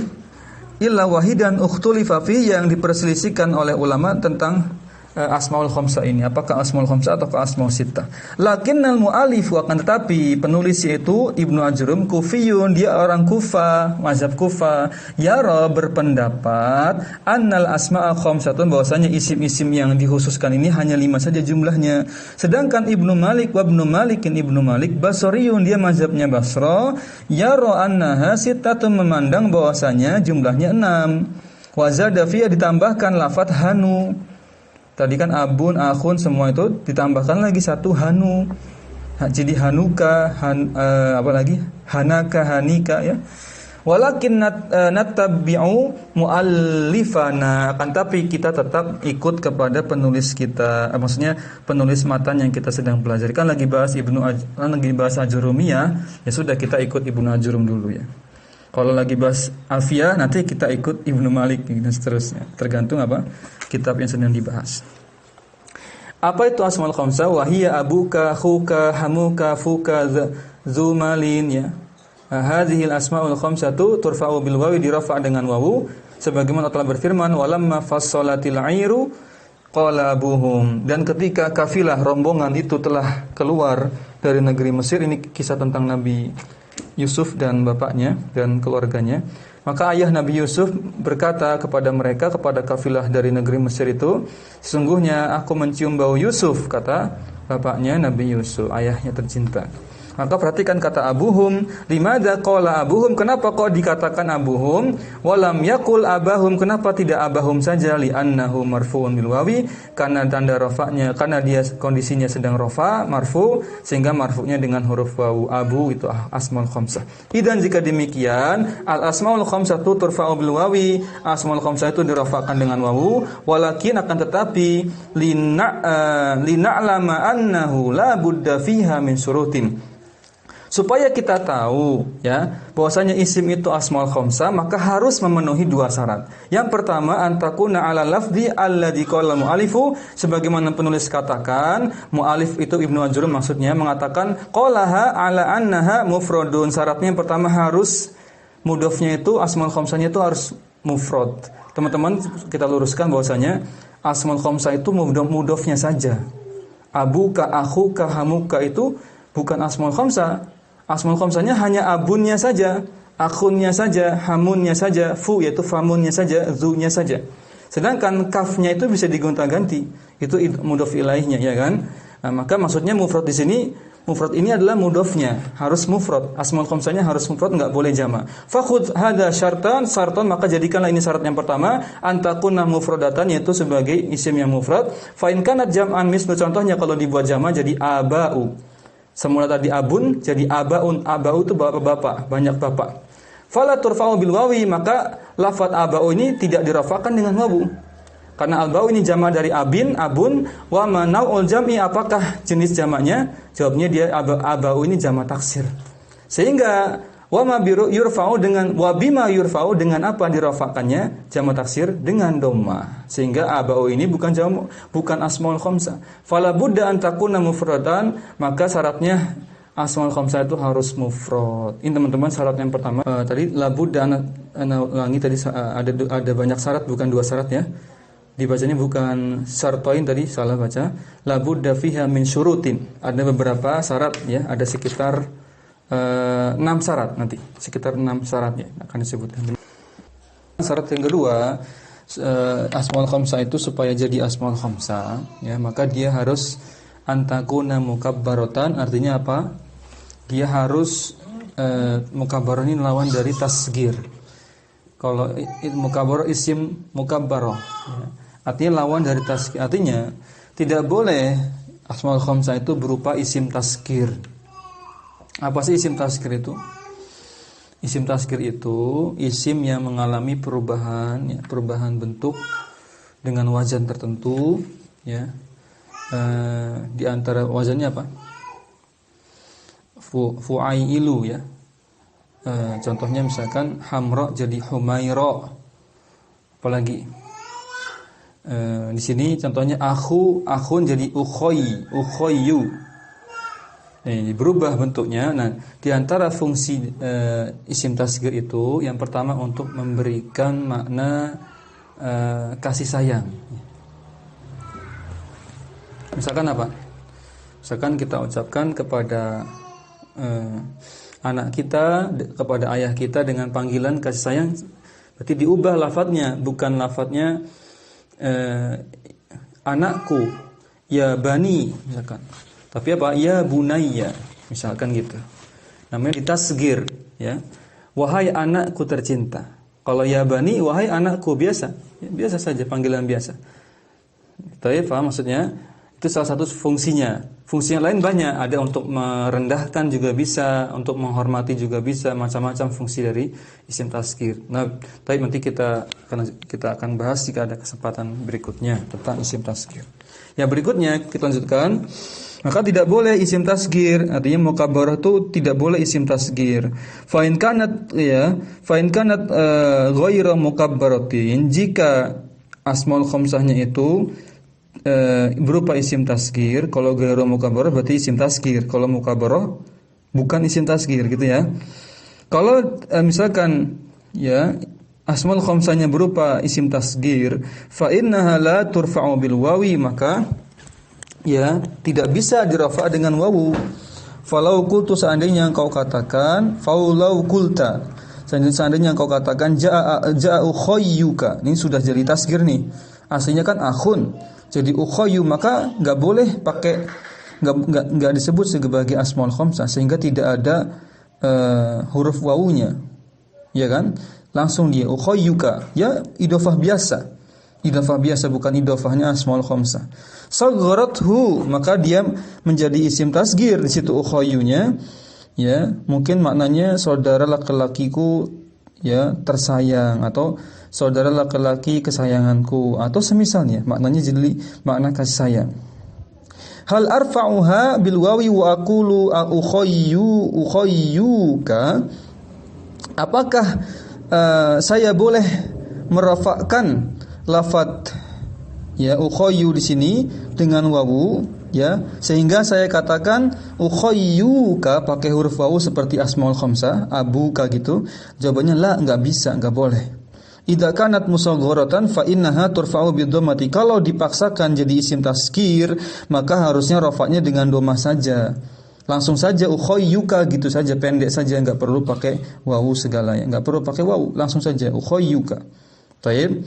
illa wahidan ukhtulifa fi yang diperselisihkan oleh ulama tentang asmaul khamsah ini, apakah asmaul khamsah atau asmaul sittah. Lakinnal mu'allif akan tetapi penulis yaitu Ibnu Ajurum Kufiyun, dia orang Kufah, mazhab Kufah, yara berpendapat annal asma'a khamsatun bahwasanya isim-isim yang dikhususkan ini hanya 5 saja jumlahnya. Sedangkan Ibnu Malik Ibnu Malik Basriyun, dia mazhabnya Basra, yara annaha sittatun memandang bahwasanya jumlahnya 6. Wa zada fiha ditambahkan lafaz hanu. Tadi kan abun, akhun semua itu ditambahkan lagi 1 hanu. Jadi hanuka, apa lagi? Hanaka, hanika ya. Walakin nattabi'u muallifana, akan tapi kita tetap ikut kepada penulis kita. Maksudnya penulis matan yang kita sedang pelajari. Kan lagi bahas Ajurumiyah, ya sudah kita ikut Ibnu Ajurum dulu ya. Kalau lagi bahas Alfiyah nanti kita ikut Ibnu Malik dan seterusnya. Tergantung apa kitab yang sedang dibahas. Apa itu asmaul khamsah? Wahiyya abuka, khuka, hamuka, fuka, zumalin ya. Hadhil asmaul khamsatu turfa'u bil wawi, dirafa' dengan wawu sebagaimana telah berfirman walamma fassalatil 'airu qala abuhum, dan ketika kafilah rombongan itu telah keluar dari negeri Mesir. Ini kisah tentang Nabi Yusuf dan bapaknya dan keluarganya. Maka ayah Nabi Yusuf berkata kepada mereka, kepada kafilah dari negeri Mesir itu, sesungguhnya aku mencium bau Yusuf, kata bapaknya Nabi Yusuf, ayahnya tercinta. Maka perhatikan kata abuhum, limadza qala abuhum, kenapa kok dikatakan abuhum, walam yaqul abahum, kenapa tidak abahum saja, li'annahu marfu'un bil wawi, karena tanda rafa'nya, karena dia kondisinya sedang rafa, marfu, sehingga marfu'nya dengan huruf wawu. Abu itu asmaul khamsah. Dan jika demikian, al asmaul khamsah tu turfa'u bil wawi, asmaul khamsah itu dirafa'kan dengan wawu, walakin akan tetapi lina'lama annahu la budda fiha min syurutin, supaya kita tahu ya bahwasanya isim itu asmaul khamsah, maka harus memenuhi 2 syarat. Yang pertama, antakuna ala lafzi alladzi qala mu'alifu, sebagaimana penulis katakan, mu'alif itu Ibnu Ajurum maksudnya mengatakan qalaha ala annaha mufradun. Syaratnya yang pertama harus mudhofnya itu, asmaul khamsahnya itu harus mufrad. Teman-teman, kita luruskan bahwasanya asmaul khamsah itu mudhofnya saja. Abuka, akhuka, hamuka itu bukan asmaul khamsah. Asmaul khamsahnya hanya abunnya saja, akhunnya saja, hamunnya saja, fu yaitu famunnya saja, zunya saja. Sedangkan kafnya itu bisa digonta-ganti, itu mudhof ilaihnya ya kan. Nah, maka maksudnya mufrad di sini Mufrad ini adalah mudhofnya, harus mufrad. Asmaul khamsahnya harus mufrad, enggak boleh jama'. Fakhudh hadza syartan, maka jadikanlah ini syarat yang pertama, antakuna mufradatan, yaitu sebagai isim yang mufrad. Fa in kanat jam'an, mislu contohnya kalau dibuat jama' jadi aba'u. Semula tadi abun jadi abaun. Aba'u itu bapak-bapak, banyak bapak. Fala turfa'u bil wawi, maka lafaz aba'u ini tidak dirafakan dengan wawu. Karena al-ba'u ini jama' dari abin, abun, wa ma nau'ul jam'i, apakah jenis jamaknya? Jawabnya dia aba'u ini jama' taksir. Sehingga wa ma yurfa'u dengan wa bima yurfa'u, dengan apa dirafakannya? Jama' taksir dengan dhamma. Sehingga aba'u ini bukan asmaul khamsah. Fala budda an takuna mufradan, maka syaratnya asmaul khamsah itu harus mufrad. Ini teman-teman syarat yang pertama. Tadi la budda ulangi tadi ada banyak syarat, bukan 2 syarat ya. Dibacanya bukan syartain, tadi salah baca. La budda fiha min syurutin. Ada beberapa syarat ya, ada sekitar 6 syarat nanti. Sekitar 6 syarat ya akan disebutkan. Syarat yang kedua, asmaul khamsah itu supaya jadi asmaul khamsah ya, maka dia harus antakuna mukabbaratan. Artinya apa? Dia harus mukabbarah ini lawan dari tasghir. Kalau mukabbarah isim mukabbarah ya. Artinya lawan dari tasghir. Artinya tidak boleh asmaul khamsah itu berupa isim tasghir. Apa sih isim tasghir itu? Isim tasghir itu isim yang mengalami perubahan ya, perubahan bentuk dengan wazan tertentu ya. Di antara wazannya apa? Fu'ailu ya. Contohnya misalkan hamra jadi humaira. Apalagi di sini contohnya akhun jadi ukhoyu. Ini berubah bentuknya. Nah, di antara fungsi isim tasghir itu yang pertama untuk memberikan makna kasih sayang. Misalkan apa? Misalkan kita ucapkan kepada anak kita, kepada ayah kita dengan panggilan kasih sayang, berarti diubah lafadznya, bukan lafadznya anakku, ya bani misalkan. Tapi apa? Ya bunayya, misalkan gitu. Namanya ditasghir ya. Wahai anakku tercinta. Kalau ya bani, wahai anakku, biasa. Ya, biasa saja, panggilan biasa. Tapi paham maksudnya? Itu salah satu fungsinya. Fungsi yang lain banyak, ada untuk merendahkan juga bisa, untuk menghormati juga bisa, macam-macam fungsi dari isim tasghir. Nah, tapi nanti kita akan bahas jika ada kesempatan berikutnya tentang isim tasghir. Yang berikutnya kita lanjutkan. Maka tidak boleh isim tasghir, artinya mukabbarah itu tidak boleh isim tasghir. Fa in kanat ghairu mukabbaratin, jika asmaul khamsahnya itu berupa isim tasghir. Kalau ghairu mukabbarah berarti isim tasghir. Kalau mukabbarah bukan isim tasghir gitu ya. Kalau misalkan ya asmaul khamsahnya berupa isim tasghir, fa innaha la turfa'u bil wawi, maka ya tidak bisa dirafa' dengan wawu. Falau qultu, seandainya engkau katakan, faulau qulta, seandainya engkau katakan ja'u khayyuka, ini sudah jadi tasghir nih. Aslinya kan akhun, jadi ukhayyu, maka enggak boleh pakai enggak disebut sebagai asmaul khamsah, sehingga tidak ada huruf wawunya. Ya kan? Langsung dia ukhayyuka, ya idhofah biasa. Idhofah biasa, bukan idhofahnya asmaul khamsah. Sagharathu, maka dia menjadi isim tasghir di situ ukhayyunya. Ya, mungkin maknanya saudara laki-lakiku ya tersayang, atau saudara laki-laki kesayanganku, atau semisalnya, maknanya jadi makna kasih sayang. Hal arfa'uha bil wawi wa aqulu ukhayyuka, apakah saya boleh merafakkan lafadz ya ukhayyu di sini dengan wawu ya, sehingga saya katakan ukhayyuka pakai huruf wawu seperti asmaul khamsah, abuka gitu? Jawabannya la, enggak bisa, enggak boleh. Idza kanat musaghharatan fa innaha turfa'u bidhammati. Kalau dipaksakan jadi isim tasghir, maka harusnya rafa'nya dengan dhammah saja. Langsung saja ukhayyuka gitu saja, pendek saja, enggak perlu pakai wawu segalanya, enggak perlu pakai wawu, langsung saja ukhayyuka. Baik.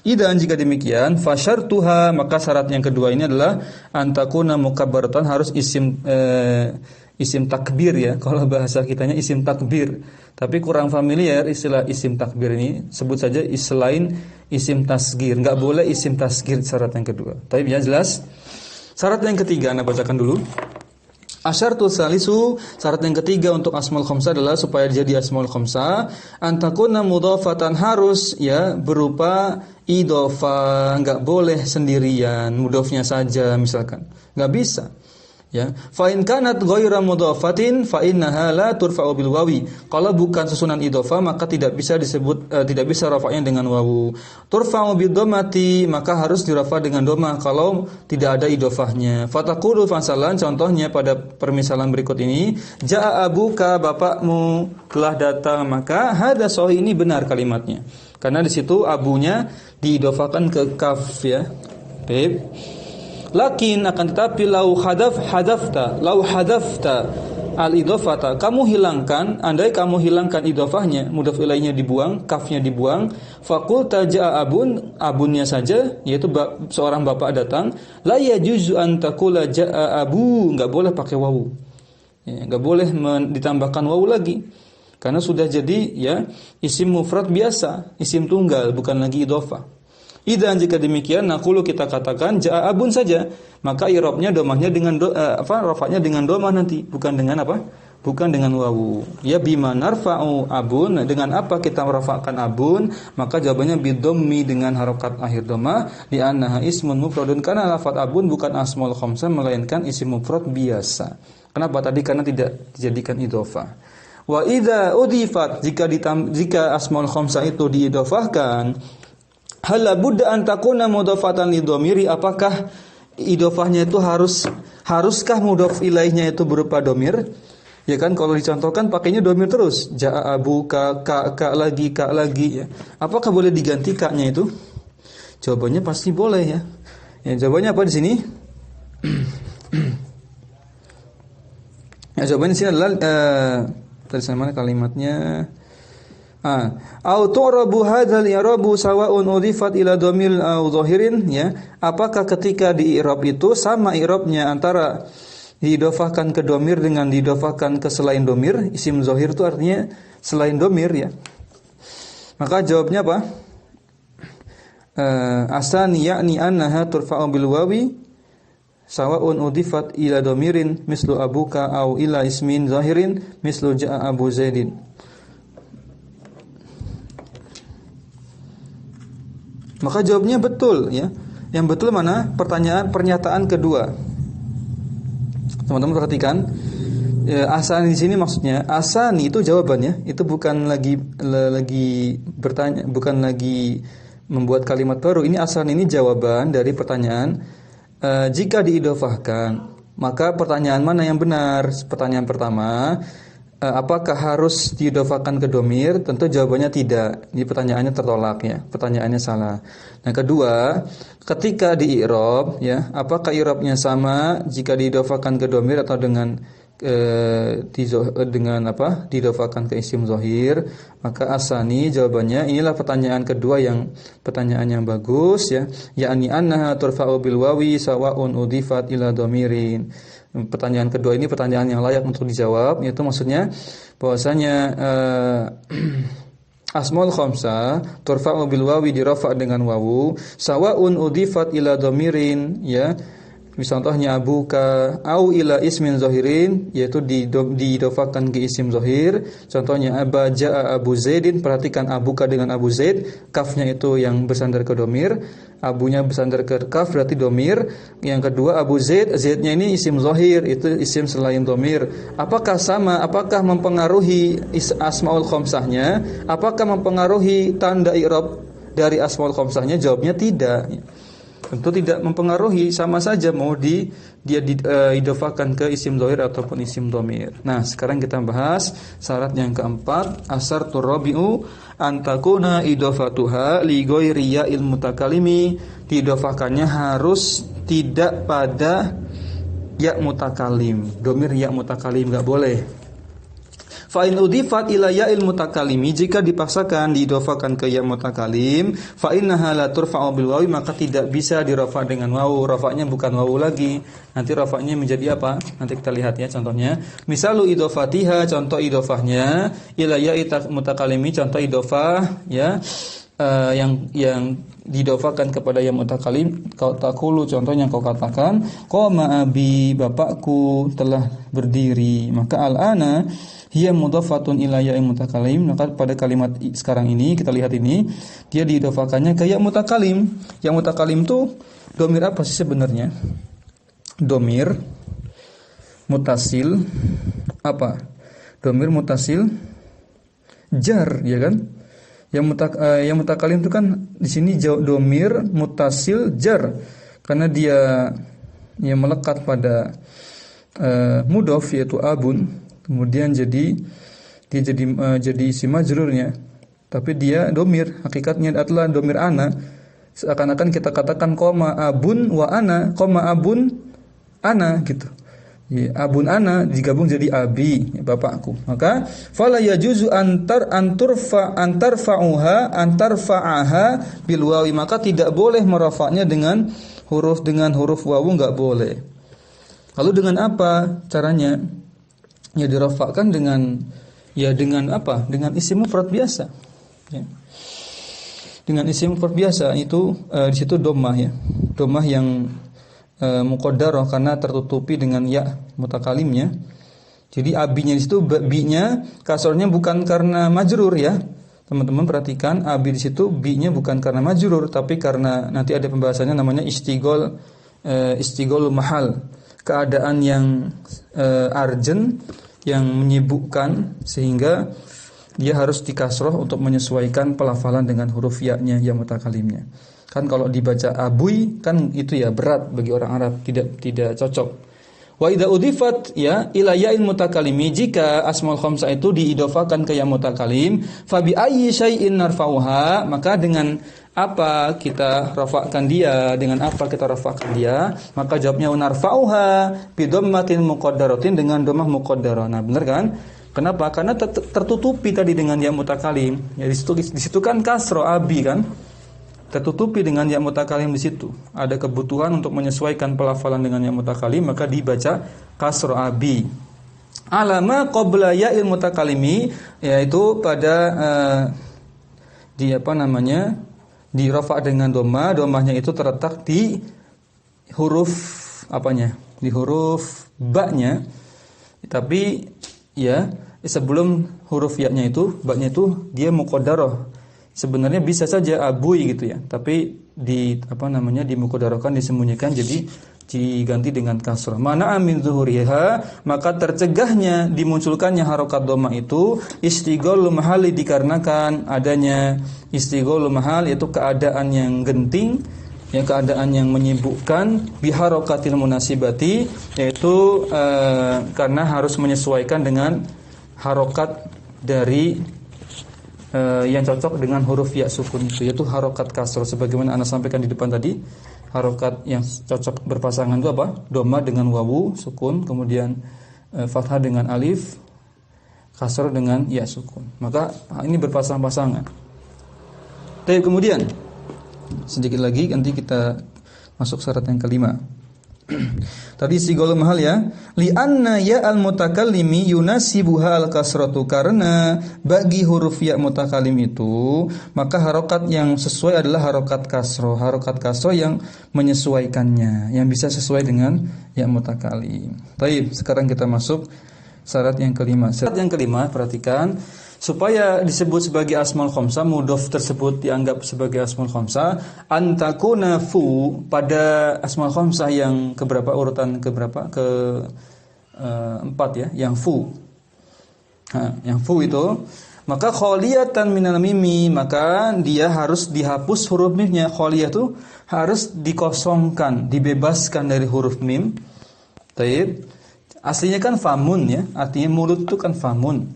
Idan, jika demikian, fasyartuha, maka syarat yang kedua ini adalah antakuna mukabbaratan, harus isim takbir ya. Kalau bahasa kitanya isim takbir. Tapi kurang familiar istilah isim takbir ini. Sebut saja selain isim tasgir. Enggak boleh isim tasgir syarat yang kedua. Tapi ya jelas. Syarat yang ketiga Anda bacakan dulu. Asyartu salisu, syarat yang ketiga untuk asmaul khamsah adalah supaya jadi asmaul khamsah antakuna mudhafatan, harus ya berupa idhofah, enggak boleh sendirian, mudhafnya saja misalkan. Enggak bisa. Ya, fa in kanat ghairu mudhafatin fa innaha la turfa'u bil wawi. Kalau bukan susunan idhofah maka tidak bisa disebut tidak bisa rafa'nya dengan wawu. Turfa'u bid dhammati, maka harus dirafa dengan dhammah kalau tidak ada idhofahnya. Fataqulu fasalan, contohnya pada permisalan berikut ini, jaa abuka, bapakmu telah datang, maka hadza sahih, ini benar kalimatnya. Karena di situ abunya diidhofahkan ke kaf ya. Baik. Lakin akan tetapi lau hadafta al-idhofata, kamu hilangkan, andai kamu hilangkan idhofahnya, mudhaf ilaihnya dibuang, kafnya dibuang, faqulta jaa abunnya saja, yaitu seorang bapak datang, la yajuzu an taqula jaa abu, enggak boleh pakai wawu. Ya, enggak boleh ditambahkan wawu lagi. Karena sudah jadi ya isim mufrad biasa, isim tunggal, bukan lagi idhofah. Idan, jika demikian, naqulu, kita katakan jaa abun saja, maka i'rabnya domahnya dengan rafa'nya dengan domah nanti, bukan dengan apa? Bukan dengan wawu. Ya bima narfa'u abun, dengan apa kita merafa'kan abun? Maka jawabannya bidhammi, dengan harokat akhir domah, li annaha ismun mufradun, karena lafaz abun bukan asmaul khamsah melainkan isim mufrad biasa. Kenapa tadi? Karena tidak dijadikan idhofah. Wa idza udhifat, jika asmaul khamsah itu diidhofahkan, hal budda an takuna mudhafatan lidhamiri, apakah idhofahnya itu haruskah mudhaf ilaihnya itu berupa dhamir? Ya kan, kalau dicontohkan pakainya dhamir terus. Jaa abuka, ka lagi ya. Apakah boleh diganti ka-nya itu? Jawabannya pasti boleh ya. Ya, jawabannya apa di sini? Ya, jawabannya di sini adalah tadi mana kalimatnya? Au tu'rabu hadzal i'rabu sawa'un udhifat ila dhamir au dhahirin, ya. Apakah ketika di i'rab itu sama i'rabnya antara diidhofahkan ke dhamir dengan diidhofahkan ke selain dhamir? Isim zahir itu artinya selain dhamir ya. Maka jawabnya apa? Asani yakni annaha turfa'u bil wawi sawa'un udhifat ila dhamirin mislu abuka au ila ismin zahirin mislu ja'a abu zaidin. Maka jawabnya betul ya. Yang betul mana? Pernyataan kedua. Teman-teman perhatikan. Asani di sini maksudnya, asani itu jawabannya, itu bukan lagi bertanya, bukan lagi membuat kalimat baru. Ini asani, ini jawaban dari pertanyaan. Jika diidhofahkan, maka pertanyaan mana yang benar? Pertanyaan pertama, apakah harus diidhofahkan ke dhamir? Tentu jawabannya tidak. Ini pertanyaannya tertolak ya. Pertanyaannya salah. Nah, kedua, ketika di i'rab ya, apakah i'rabnya sama jika diidhofahkan ke dhamir atau dengan diidhofahkan ke isim zahir? Maka asani jawabannya, inilah pertanyaan kedua, yang pertanyaan yang bagus ya. Yakni annaha turfa'u bil wawi sawa'un udhifat ila dhamirin. Pertanyaan kedua ini pertanyaan yang layak untuk dijawab, yaitu maksudnya bahwasanya asmaul khamsah turfa'u bil wawi, dirafa dengan wawu, sawa'un udhifat ila dhamirin ya. Contohnya abuka au ila ismin zahirin, yaitu diidhofahkan ke isim zahir. Contohnya aba jaa abu zaidin, perhatikan abuka dengan abu zaid, kafnya itu yang bersandar ke dhamir, abunya bersandar ke kaf berarti dhamir. Yang kedua abu zaid, zaidnya ini isim zahir, itu isim selain dhamir. Apakah sama? Apakah mempengaruhi asmaul khamsahnya? Apakah mempengaruhi tanda i'rab dari asmaul khamsahnya? Jawabnya tidak. Tentu tidak mempengaruhi, sama saja mau dia diidhofahkan ke isim zahir ataupun isim dhamir. Nah, sekarang kita bahas syarat yang keempat, asyartur rabi'u antakuna idhofatuha li ghairi ya'il mutakalimi. Diidhofahkannya harus tidak pada ya mutakalim, dhamir ya mutakalim, enggak boleh. Fa in udhifat ila ya'il mutakalimi, jika dipaksakan diidhofakan ke ya mutakalim, fa innaha la turfa'u bil wawi, maka tidak bisa dirafa dengan wawu. Rafa'nya bukan wawu lagi. Nanti rafa'nya menjadi apa? Nanti kita lihat ya contohnya. Misalu idhofatiha, contoh idhofahnya, ila ya'il mutakalimi, contoh idhofah ya yang didofakan kepada yang mutakalim. Kau takulu, contohnya kau katakan qama abi, bapakku telah berdiri. Maka al-ana hiya mudhafatun ila ya mutakalim. Maka pada kalimat sekarang ini kita lihat ini dia didofakannya ke ya mutakalim. Yang mutakalim itu domir apa sih sebenarnya? Domir mutasil apa? Domir mutasil jar, ya kan? Yang mutakalim itu kan di sini domir mutasil jar, karena dia melekat pada mudhof yaitu abun, kemudian jadi isim majrurnya, tapi dia domir, hakikatnya adalah domir ana. Seakan-akan kita katakan koma abun wa ana, koma abun ana gitu. Ya, abun ana digabung jadi abi, ya, bapakku. Maka fala yajuzu antarfa'aha bil wawi, maka tidak boleh merafaknya dengan huruf wawu, enggak boleh. Lalu dengan apa caranya? Ya dirafakkan dengan apa? Dengan isim mufrad biasa. Ya. Dengan isim mufrad biasa itu di situ dhammah ya. Dhammah yang muqaddarah karena tertutupi dengan ya mutakalimnya. Jadi abinya di situ, bi-nya kasrahnya bukan karena majrur ya. Teman-teman perhatikan, abi di situ bi-nya bukan karena majrur, tapi karena nanti ada pembahasannya namanya istighol mahal. Keadaan yang urgent, yang menyibukkan sehingga dia harus dikasroh untuk menyesuaikan pelafalan dengan huruf ya-nya ya mutakalimnya. Kan kalau dibaca abui kan itu ya berat bagi orang Arab, tidak cocok. Wa idza udhifat ya ila ya'il mutakalimi, jika asmaul khamsah itu diidhofakan ke ya mutakalim, fa bi ayyi syai'in narfa'uha, maka dengan apa kita rafa'kan dia, maka jawabnya narfa'uha bi dhammatin muqaddaratin, dengan dhammah muqaddarah. Nah, benar kan? Kenapa? Karena tertutupi tadi dengan ya mutakalim. Ya di situ kan kasro abi kan? Tertutupi dengan ya mutakalim di situ. Ada kebutuhan untuk menyesuaikan pelafalan dengan ya mutakalim, maka dibaca kasro abi. Alama qabla ya'il mutakalimi, yaitu pada di rafa' dengan dhammahnya itu terletak di huruf apanya? Di huruf ba-nya. Tapi ya sebelum huruf ya-nya itu, ba-nya itu dia muqaddarah. Sebenarnya bisa saja abui gitu ya, tapi di muqaddarahkan, disembunyikan, jadi diganti dengan kasrah. Mana amin zuhuriha, maka tercegahnya dimunculkannya harokat dhamma itu istighol mahali, dikarenakan adanya istighol mahal, yaitu keadaan yang genting, ya, keadaan yang menyibukkan, biharokatil munasibati, yaitu karena harus menyesuaikan dengan harokat dari yang cocok dengan huruf ya sukun itu, yaitu harokat kasrah. Sebagaimana Anda sampaikan di depan tadi, harokat yang cocok berpasangan itu apa? Dhamma dengan wawu sukun, kemudian fathah dengan alif, kasrah dengan ya sukun. Maka ini berpasang-pasangan. Tapi kemudian sedikit lagi nanti kita masuk syarat yang kelima. Tadi istighol mahal ya, li anna ya al mutakallimi yunasibuha al kasratu, karena bagi huruf ya mutakallim itu maka harokat yang sesuai adalah harokat kasroh yang menyesuaikannya, yang bisa sesuai dengan ya mutakallim. Baik, sekarang kita masuk syarat yang kelima. Syarat yang kelima, perhatikan, supaya disebut sebagai asmaul khamsah, mudhof tersebut dianggap sebagai asmaul khamsah, antakuna fu, pada asmaul khamsah yang urutan keberapa? Keempat ya, yang fu. Yang fu itu, maka kholiyatan minal mimi, maka dia harus dihapus huruf mimnya. Kholiyah itu harus dikosongkan, dibebaskan dari huruf mim. Taib. Aslinya kan famun ya, artinya mulut itu kan famun.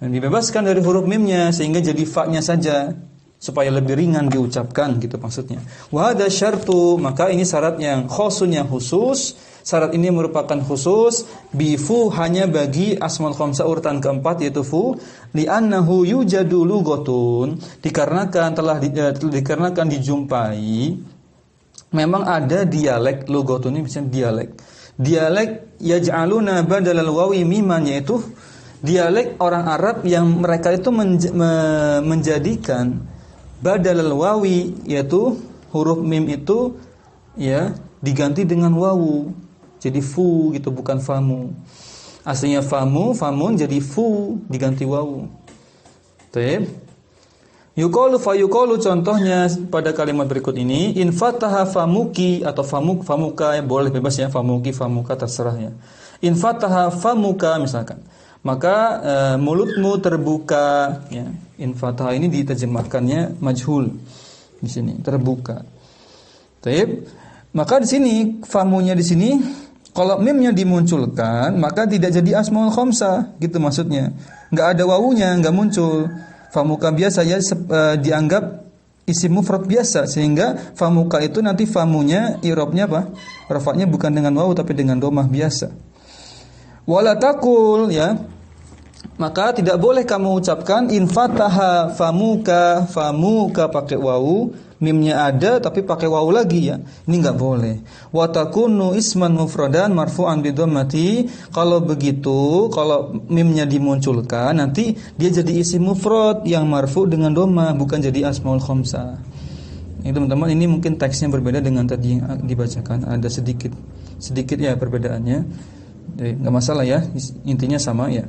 Dan dibebaskan dari huruf mimnya sehingga jadi fa-nya saja supaya lebih ringan diucapkan gitu maksudnya. Wa hadza syartu, maka ini syarat yang khosun, yang khusus, Syarat ini merupakan khusus bifu hanya bagi asmaul khamsah urutan keempat yaitu fu li'annahu yujadu lugatun dikarenakan dijumpai memang ada dialek. Lugatun ini misalnya dialek yaj'aluna badalal wawi miman, yaitu dialek orang Arab yang mereka itu menjadikan badalal wawi yaitu huruf mim itu ya diganti dengan wawu. Jadi fu gitu, bukan famu. Aslinya famun jadi fu diganti wawu. Baik. Yuqalu fayuqalu, contohnya pada kalimat berikut ini, in fataha famuki atau famuka, ya boleh bebas ya, famuki famuka terserah ya. In fataha famuka misalkan, maka mulutmu terbuka ya. In fataha ini diterjemahkannya majhul di sini, terbuka. Baik. Maka di sini famunya di sini kalau mimnya dimunculkan maka tidak jadi asmaul khamsah gitu maksudnya. Enggak ada wawunya, enggak muncul. Famuka biasa ya dianggap isim mufrad biasa, sehingga famuka itu nanti famunya i'rabnya apa? Rafa'nya bukan dengan wawu tapi dengan domah biasa. Wala taqul ya. Maka tidak boleh kamu ucapkan in fataha famuka pakai wawu, mimnya ada tapi pakai wawu lagi ya. Ini enggak boleh. Wa takunu isman mufradan marfu'an bi dhammati. Kalau begitu, kalau mimnya dimunculkan nanti dia jadi isim mufrad yang marfu dengan dhammah, bukan jadi asmaul khamsah. Ini teman-teman, ini mungkin teksnya berbeda dengan tadi yang dibacakan, ada sedikit ya perbedaannya. Jadi enggak masalah ya, intinya sama ya.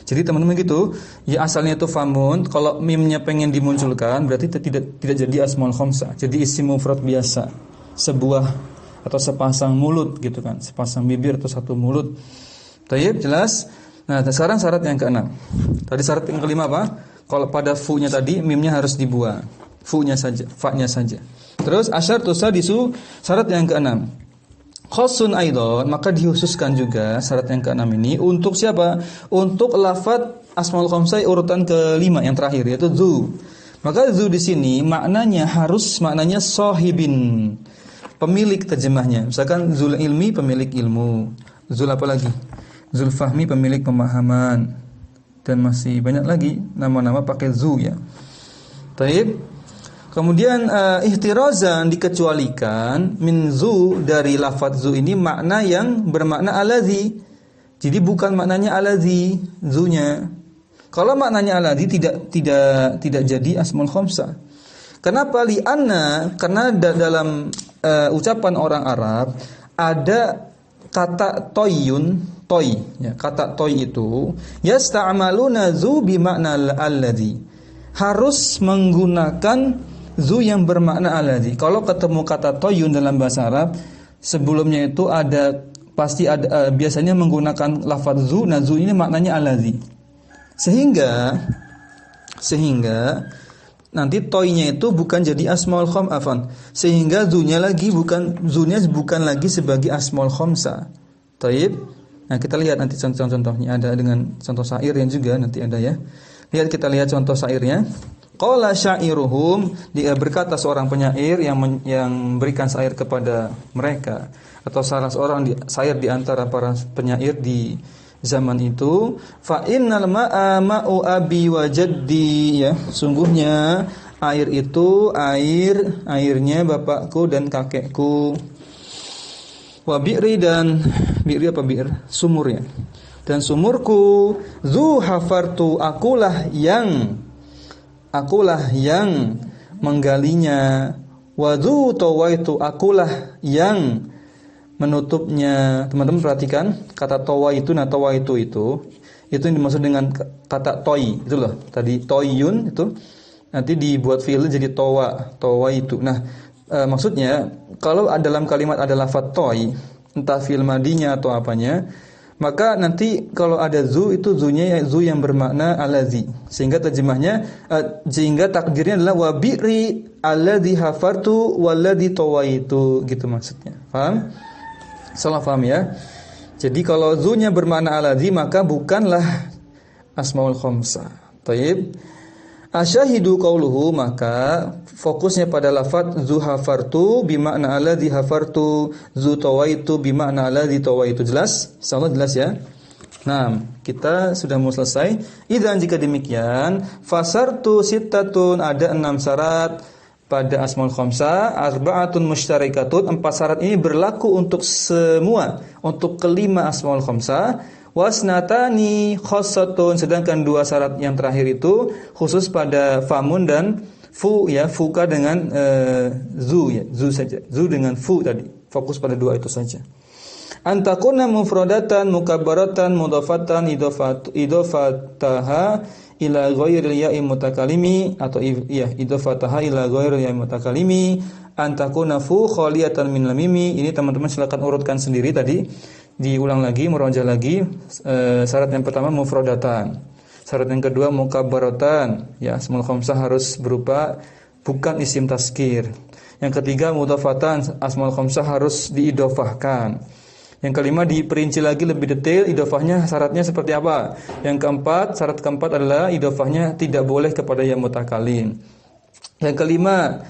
Jadi teman-teman gitu, ya asalnya itu famun, kalau mimnya pengen dimunculkan berarti tidak jadi asmaul khamsah, jadi isim mufrad biasa, sebuah atau sepasang mulut gitu kan, sepasang bibir atau satu mulut. Baik, jelas. Nah, sekarang syarat yang keenam. Tadi syarat yang kelima apa? Kalau pada fu-nya tadi mimnya harus dibuang, fu-nya saja, fa-nya saja. Terus asyartu sadisu, syarat yang keenam. Khosun aidon, maka dihususkan juga syarat yang keenam ini untuk siapa? Untuk lafadz asmaul khamsah urutan kelima yang terakhir yaitu zu. Maka zu di sini maknanya sahibin, pemilik terjemahnya. Misalkan zul ilmi pemilik ilmu, zul apa lagi? Zul fahmi pemilik pemahaman, dan masih banyak lagi nama-nama pakai zu ya. Baik. Kemudian ihtirazan dikecualikan min zu, dari lafadz zu ini makna yang bermakna aladzi. Jadi bukan maknanya aladzi zunya. Kalau maknanya aladzi tidak jadi asmaul khamsah. Kenapa? Karena dalam ucapan orang Arab ada kata toyun, toy ya, kata toy itu yasta'maluna zu bi makna alladzi. Harus menggunakan zu yang bermakna alladzi. Kalau ketemu kata toyun dalam bahasa Arab, sebelumnya itu pasti ada biasanya menggunakan lafaz zu. Nah, zu ini maknanya alladzi. Sehingga nanti toynya itu bukan jadi asmaul khamsah. Sehingga zunya bukan lagi sebagai asmaul khamsah. Taib. Nah, kita lihat nanti contoh-contohnya, ada dengan contoh syair yang juga nanti ada ya. Kita lihat contoh syairnya. Qala syairuhum, dia berkata seorang penyair yang berikan syair kepada mereka, atau salah seorang syair di antara para penyair di zaman itu, fa innal ma'a ma'u abi wa jaddi ya, sungguhnya air itu airnya bapakku dan kakekku. Wa bi'ri, dan bi'ri apa bi'r? Sumur ya. Dan sumurku, zu hafartu, akulah yang menggalinya, wadhu tawaitu, akulah yang menutupnya. Teman-teman perhatikan kata tawaitu, nah tawaitu itu yang dimaksud dengan kata toy itu loh. Tadi toyun itu nanti dibuat fi'il jadi tawaitu. Nah, maksudnya kalau dalam kalimat ada lafaz toy, entah fi'il madinya atau apanya, maka nanti kalau ada zu, itu zunya zu yang bermakna alladzi. Sehingga takdirnya adalah wa bi'ri alladzi hafartu walladzi tawaitu, gitu maksudnya. Paham? Salah paham ya? Jadi kalau zunya bermakna alladzi maka bukanlah asmaul khamsah. Baik. Asyahidu qauluhu, maka fokusnya pada lafaz zu hafartu bimakna alladzi hafartu, zu tawaitu bimakna alladzi tawaitu. Jelas? Insyaallah jelas ya. Nah, kita sudah mau selesai. Idzan jika demikian, fasartu sittatun, ada 6 syarat pada asmaul khamsah, arba'atun musytarikatun, 4 syarat ini berlaku untuk semua, untuk kelima asmaul khamsah. Wasnatani khassatun, sedangkan 2 syarat yang terakhir itu khusus pada famun dan fu ya, fuka dengan zu ya, zu saja. Zu dengan fu tadi. Fokus pada 2 itu saja. Antakuna mufradatan mukabbaratan mudhafatan idofataha ila ghairil ya'i mutakalimi, atau ya idofataha ila ghairil ya'i mutakalimi, antakuna fu khaliyatan min lamimi. Ini teman-teman silakan urutkan sendiri tadi. Diulang lagi, merojah lagi. Syarat yang pertama mufradatan. Syarat yang kedua mukabbaratan. Ya, asmaul khamsah harus berupa bukan isim tazkir. Yang ketiga mudhafatan, asmaul khamsah harus diidofahkan. Yang kelima diperinci lagi lebih detail idofahnya syaratnya seperti apa. Yang keempat, syarat keempat adalah idofahnya tidak boleh kepada yang mutakalim. Yang kelima,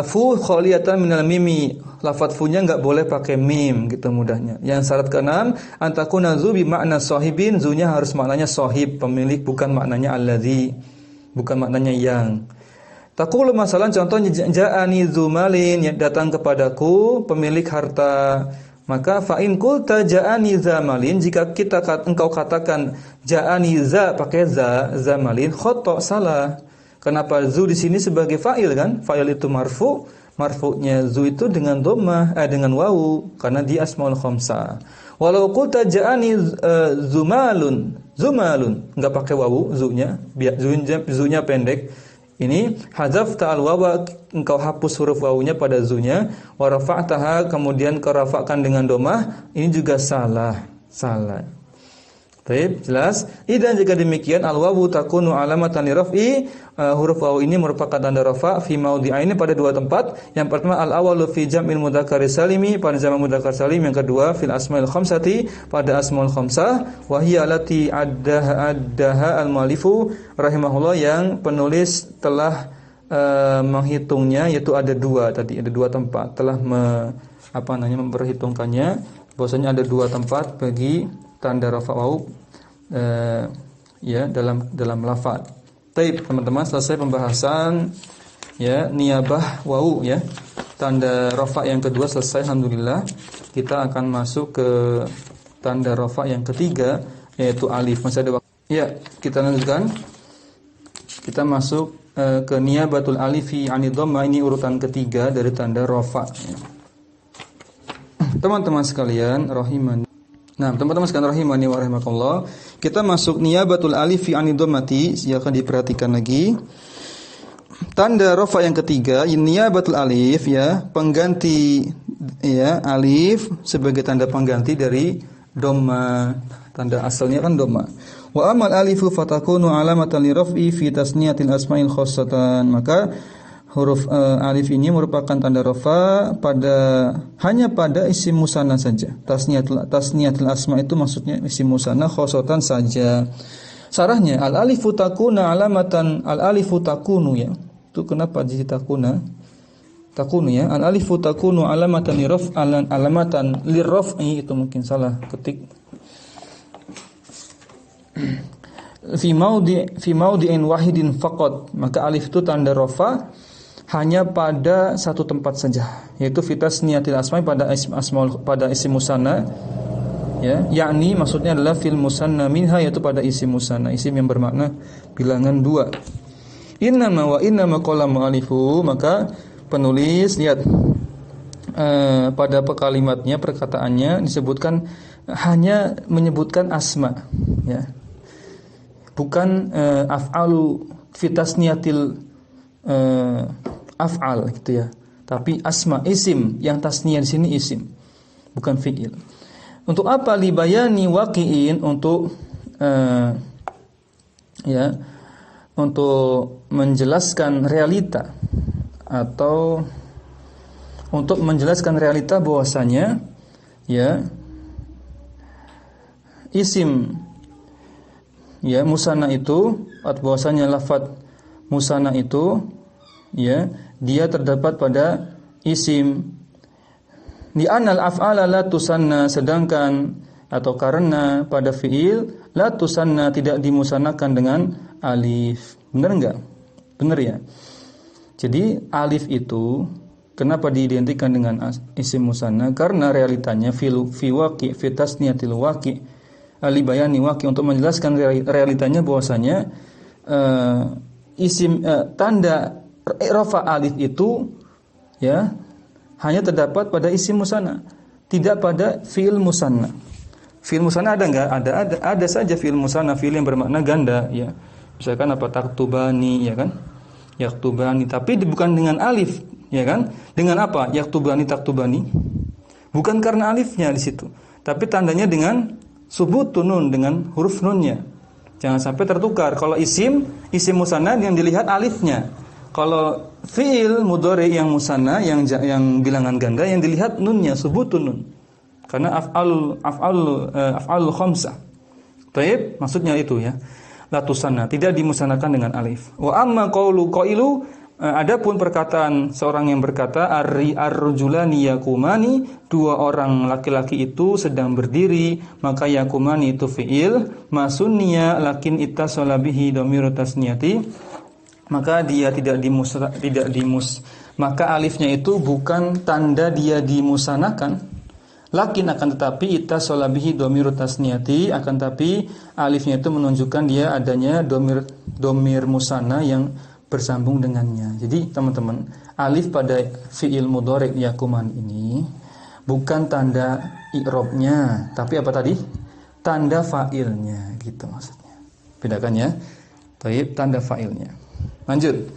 fu khaliyatan minal mimi, lafadz fu-nya enggak boleh pakai mim gitu mudahnya. Yang syarat keenam, antakuna zu bi makna sahibin, zu-nya harus maknanya sahib, pemilik, bukan maknanya alladzi, bukan maknanya yang. Taqulu masalan, contohnya ja'ani zumalin, yang datang kepadaku pemilik harta. Maka fa in qulta ja'ani zamalin, jika engkau katakan ja'ani za pakai zamalin, khata, salah. Kenapa zu di sini sebagai fa'il kan? Fa'il itu marfu, marfu'nya zu itu dengan dhammah, dengan wawu karena di asmaul khamsah. Walau qulta ja'ani zumalun, enggak pakai wawu zunya, zunya pendek. Ini hadzafta al-wawa, engkau hapus huruf wawunya pada zunya, wa rafa'taha, kemudian kau rafa'kan dengan dhammah, ini juga salah. Baik, jelas. Idan jika demikian al-wawu takunu alamatan li raf'i, huruf wawu ini merupakan tanda rafa' fi maudhi'aini, pada 2 tempat. Yang pertama al-awwalu fi jam'il mudzakkar salimi, pada jamak mudzakkar salim. Yang kedua fil asmail khamsati, pada asmaul khamsah, wa hiya allati addaha al-muallifu rahimahullah, yang penulis telah menghitungnya, yaitu ada 2 tadi, ada 2 tempat telah memperhitungkannya, bahwasanya ada 2 tempat bagi tanda rafa' wawu ya dalam lafaz. Baik, teman-teman, selesai pembahasan ya niyabah wawu ya. Tanda rafa' yang kedua selesai, alhamdulillah. Kita akan masuk ke tanda rafa' yang ketiga, yaitu alif. Masih ada waktu. Ya, kita lanjutkan. Kita masuk ke niyabatul alifi 'ani dhamma, ini urutan ketiga dari tanda rafa' ya. Teman-teman sekalian rahimani. Nah, teman-teman sekalian rahimani wa rahimakumullah, kita masuk niyabatul alif fi 'ani dhammati. Silakan diperhatikan lagi. Tanda rafa yang ketiga, niyabatul alif ya, pengganti ya, alif sebagai tanda pengganti dari dhamma. Tanda asalnya kan dhamma. Wa amal alifu fatakunu alamatan li raf'i fi tasniyatil asma'il khassatan. Maka huruf alif ini merupakan tanda rafa hanya pada isim musanna saja. Tasniyatul asma itu maksudnya isim musanna khosotan saja. Sarahnya al-alifu takuna alamatan, al-alifu takunu ya. Itu kenapa jadi takuna? Takunu ya. Al-alifu takunu alamatan alamatan lirraf'i, itu mungkin salah ketik. Fi maudi'in wahidin faqat. Maka alif itu tanda rafa hanya pada 1 tempat saja, yaitu fitas niyatil asma, pada isim musanna ya, yakni maksudnya adalah fil musanna minha, yaitu pada isim musanna, isim yang bermakna bilangan 2. Innama qala mu'alifu, maka penulis lihat pada kalimatnya, perkataannya disebutkan hanya menyebutkan asma ya, bukan af'alu fitas niyatil af'al gitu ya. Tapi asma, isim, yang tasniyah di sini isim, bukan fi'il. Untuk apa? Libayani waqi'in, untuk ya, untuk menjelaskan realita, atau untuk menjelaskan realita bahwasanya ya isim ya musanna itu, bahwasanya lafaz musanna itu ya, dia terdapat pada isim. Di anal af'ala la tusanna, sedangkan atau karena pada fiil la tusanna tidak dimusanakan dengan alif. Benar enggak? Benar ya? Jadi alif itu kenapa diidentikan dengan isim musanna? Karena realitanya fi waqi fi tasniyatil waqi li bayani waqi, untuk menjelaskan realitanya bahwasanya isim tanda rafa alif itu ya hanya terdapat pada isim musanna, tidak pada fiil musanna. Fiil musanna ada enggak? Ada saja fiil musanna, fiil yang bermakna ganda ya. Misalkan apa, taktubani ya kan? Yaktubani, tapi bukan dengan alif ya kan? Dengan apa? Yaktubani, taktubani. Bukan karena alifnya di situ, tapi tandanya dengan subutun nun, dengan huruf nunnya. Jangan sampai tertukar. Kalau isim musanna yang dilihat alifnya. Kalau fiil mudhari yang musanna yang bilangan ganda yang dilihat nunnya, subutun nun. Karena af'alul khamsah. Baik, maksudnya itu ya. La tusanna, tidak dimusanakan dengan alif. Wa amma qailu, adapun perkataan seorang yang berkata ar-rajulani yakumani, dua orang laki-laki itu sedang berdiri, maka yakumani itu fiil, masunniya lakin ittasala bihi dhamiru tasniyati, maka dia maka alifnya itu bukan tanda dia dimusanakan, lakin akan tetapi ittasala bihi dhamiru tasniyati, akan tapi alifnya itu menunjukkan dia adanya dhamir musanna yang bersambung dengannya. Jadi teman-teman, alif pada fiil mudhari yakuman ini bukan tanda i'rabnya, tapi apa tadi? Tanda fa'ilnya gitu maksudnya. Bedakan ya. Baik, tanda fa'ilnya. Lanjut.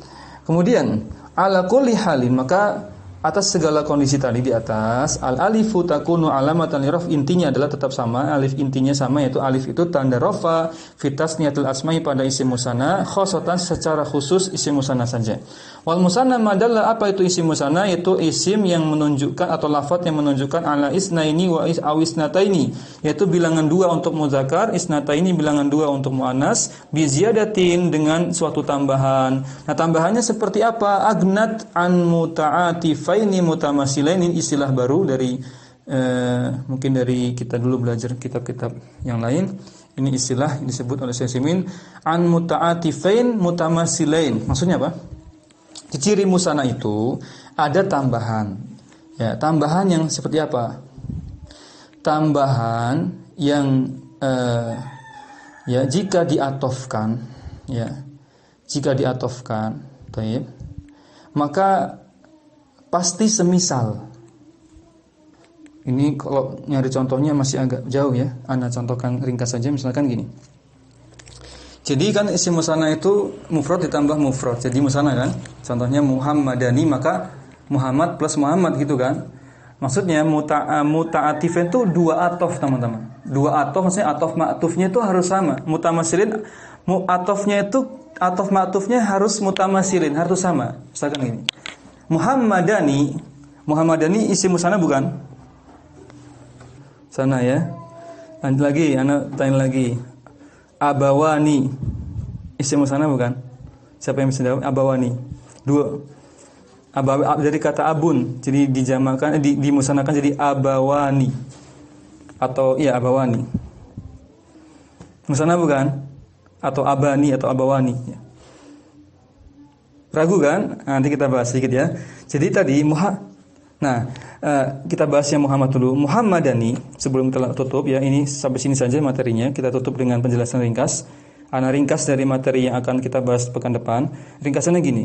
Kemudian ala kulli halin, maka atas segala kondisi tadi di atas, al alifu takunu alamatan liraf, intinya adalah tetap sama, alif intinya sama, yaitu alif itu tanda rafa fi tasniyatil asma'i pada isim musanna, khosotan secara khusus isim musanna saja. Wal musanna madalla, apa itu isim musanna? Yaitu isim yang menunjukkan atau lafadz yang menunjukkan ala isnaini wa isnataini, yaitu bilangan dua untuk muzakkar, isnataini bilangan dua untuk muannas, bi ziyadatin dengan suatu tambahan. Nah, tambahannya seperti apa? Agnat an muta'atifaini mutamasilain, ini istilah baru dari mungkin dari kita dulu belajar kitab-kitab yang lain. Ini istilah disebut oleh Syekh Utsaimin an muta'atifain mutamasilain. Maksudnya apa? Ciri musanna itu ada tambahan. Ya, tambahan yang seperti apa? Tambahan yang ya jika diatofkan, ya. Jika diatofkan, baik. Maka pasti semisal. Ini kalau nyari contohnya masih agak jauh ya. Anda contohkan ringkas saja, misalkan gini. Jadi kan isim musanna itu mufrad ditambah mufrad, jadi musanna kan. Contohnya Muhammadani, maka Muhammad plus Muhammad gitu kan. Maksudnya muta'atifin itu dua atof teman-teman. Dua atof maksudnya atof ma'tufnya itu harus sama. Mutamasilin atofnya itu atof ma'tufnya harus mutamasilin, harus sama. Misalkan gini. Muhammadani isim musanna bukan? Sana ya. Lanjut lagi, anak tanya lagi. Abawani isim musanna bukan? Siapa yang bisa jawab? Abawani. Dua. Dari kata abun, jadi dijamakan, dimusanakan jadi abawani. Atau iya abawani. Musanna bukan? Atau abani atau abawani ya. Ragu kan? Nanti kita bahas sedikit ya. Jadi tadi kita bahas yang Muhammad dulu. Muhammadani, sebelum kita tutup ya, ini sampai sini saja materinya. Kita tutup dengan penjelasan ringkas. Ringkas dari materi yang akan kita bahas pekan depan. Ringkasannya gini.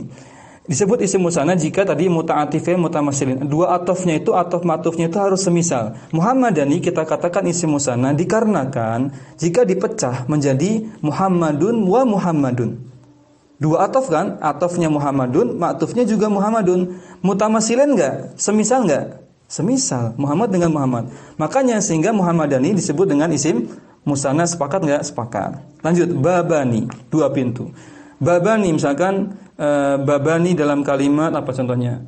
Disebut isim musanna jika tadi muta'atifnya mutamasilin. Dua atofnya itu, atof ma'tufnya itu harus semisal. Muhammadani kita katakan isim musanna dikarenakan jika dipecah menjadi Muhammadun wa Muhammadun. Dua atof kan? Atofnya Muhammadun, ma'tufnya juga Muhammadun. Mutamasilin enggak? Semisal enggak? Semisal. Muhammad dengan Muhammad. Makanya sehingga Muhammadani disebut dengan isim musanna. Sepakat enggak? Sepakat. Lanjut, babani, dua pintu. Babani misalkan babani dalam kalimat apa contohnya?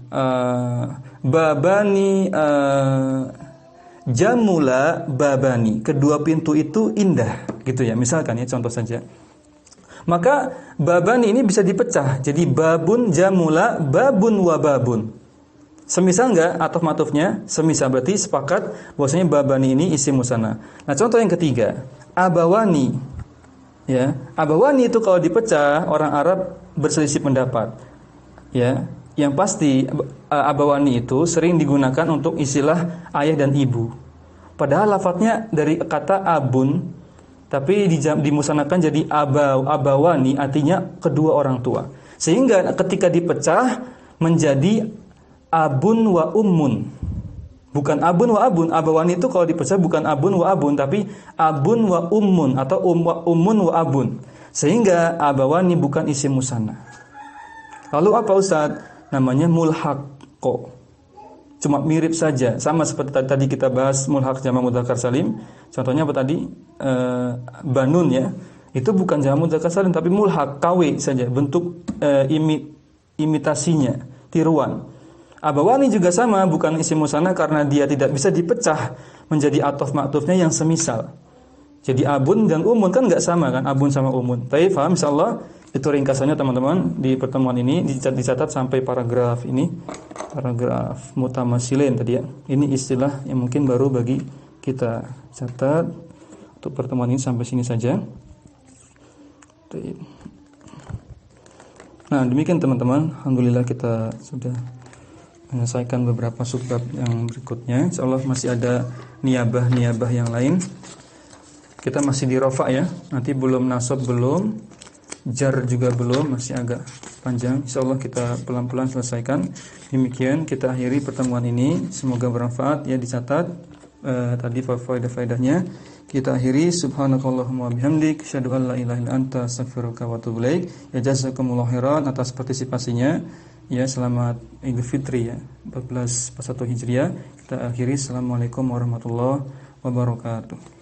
Babani jamula babani. Kedua pintu itu indah, gitu ya. Misalkan ya contoh saja. Maka babani ini bisa dipecah jadi babun jamula, babun wa babun. Semisal enggak ataf matufnya? Semisal, berarti sepakat bahwasanya babani ini isim musanna. Nah, contoh yang ketiga, abawani. Ya, abawani itu kalau dipecah orang Arab berselisih pendapat. Ya, yang pasti abawani itu sering digunakan untuk istilah ayah dan ibu. Padahal lafadznya dari kata abun, tapi dimusanakan jadi abawani, artinya kedua orang tua. Sehingga ketika dipecah menjadi abun wa ummun. Bukan abun wa abun. Abawani itu kalau dipecah bukan abun wa abun, tapi abun wa ummun atau ummun wa abun. Sehingga abawani bukan isim musanna. Lalu apa Ustaz? Namanya mulhaq. Cuma mirip saja, sama seperti tadi kita bahas mulhaq jamak mudzakkar salim. Contohnya apa tadi? Banun ya. Itu bukan jamak mudzakkar salim tapi mulhaq, KW saja, bentuk imitasinya, tiruan. Abawani juga sama, bukan isim musanna karena dia tidak bisa dipecah menjadi ataf ma'tufnya yang semisal. Jadi abun dan umun kan enggak sama kan, abun sama umun. Baik, paham insyaallah? Itu ringkasannya teman-teman di pertemuan ini, dicatat sampai paragraf ini, paragraf mutamasilin tadi ya. Ini istilah yang mungkin baru bagi kita. Catat untuk pertemuan ini sampai sini saja. Nah, demikian teman-teman, alhamdulillah kita sudah menyelesaikan beberapa subbab yang berikutnya. Insyaallah masih ada niyabah yang lain. Kita masih di rafa ya. Nanti belum nasab, belum jar juga belum, masih agak panjang. Insyaallah kita pelan-pelan selesaikan. Demikian kita akhiri pertemuan ini. Semoga bermanfaat ya, dicatat tadi faedah-faedahnya. Kita akhiri subhanakallahumma bihamdik asyhadu an la ilaha illa anta astaghfiruka wa atubu ilaik. Ya jazakumullahu khairan atas partisipasinya. Ya, selamat Idul Fitri ya, 1441 Hijriah. Kita akhiri. Assalamualaikum warahmatullahi wabarakatuh.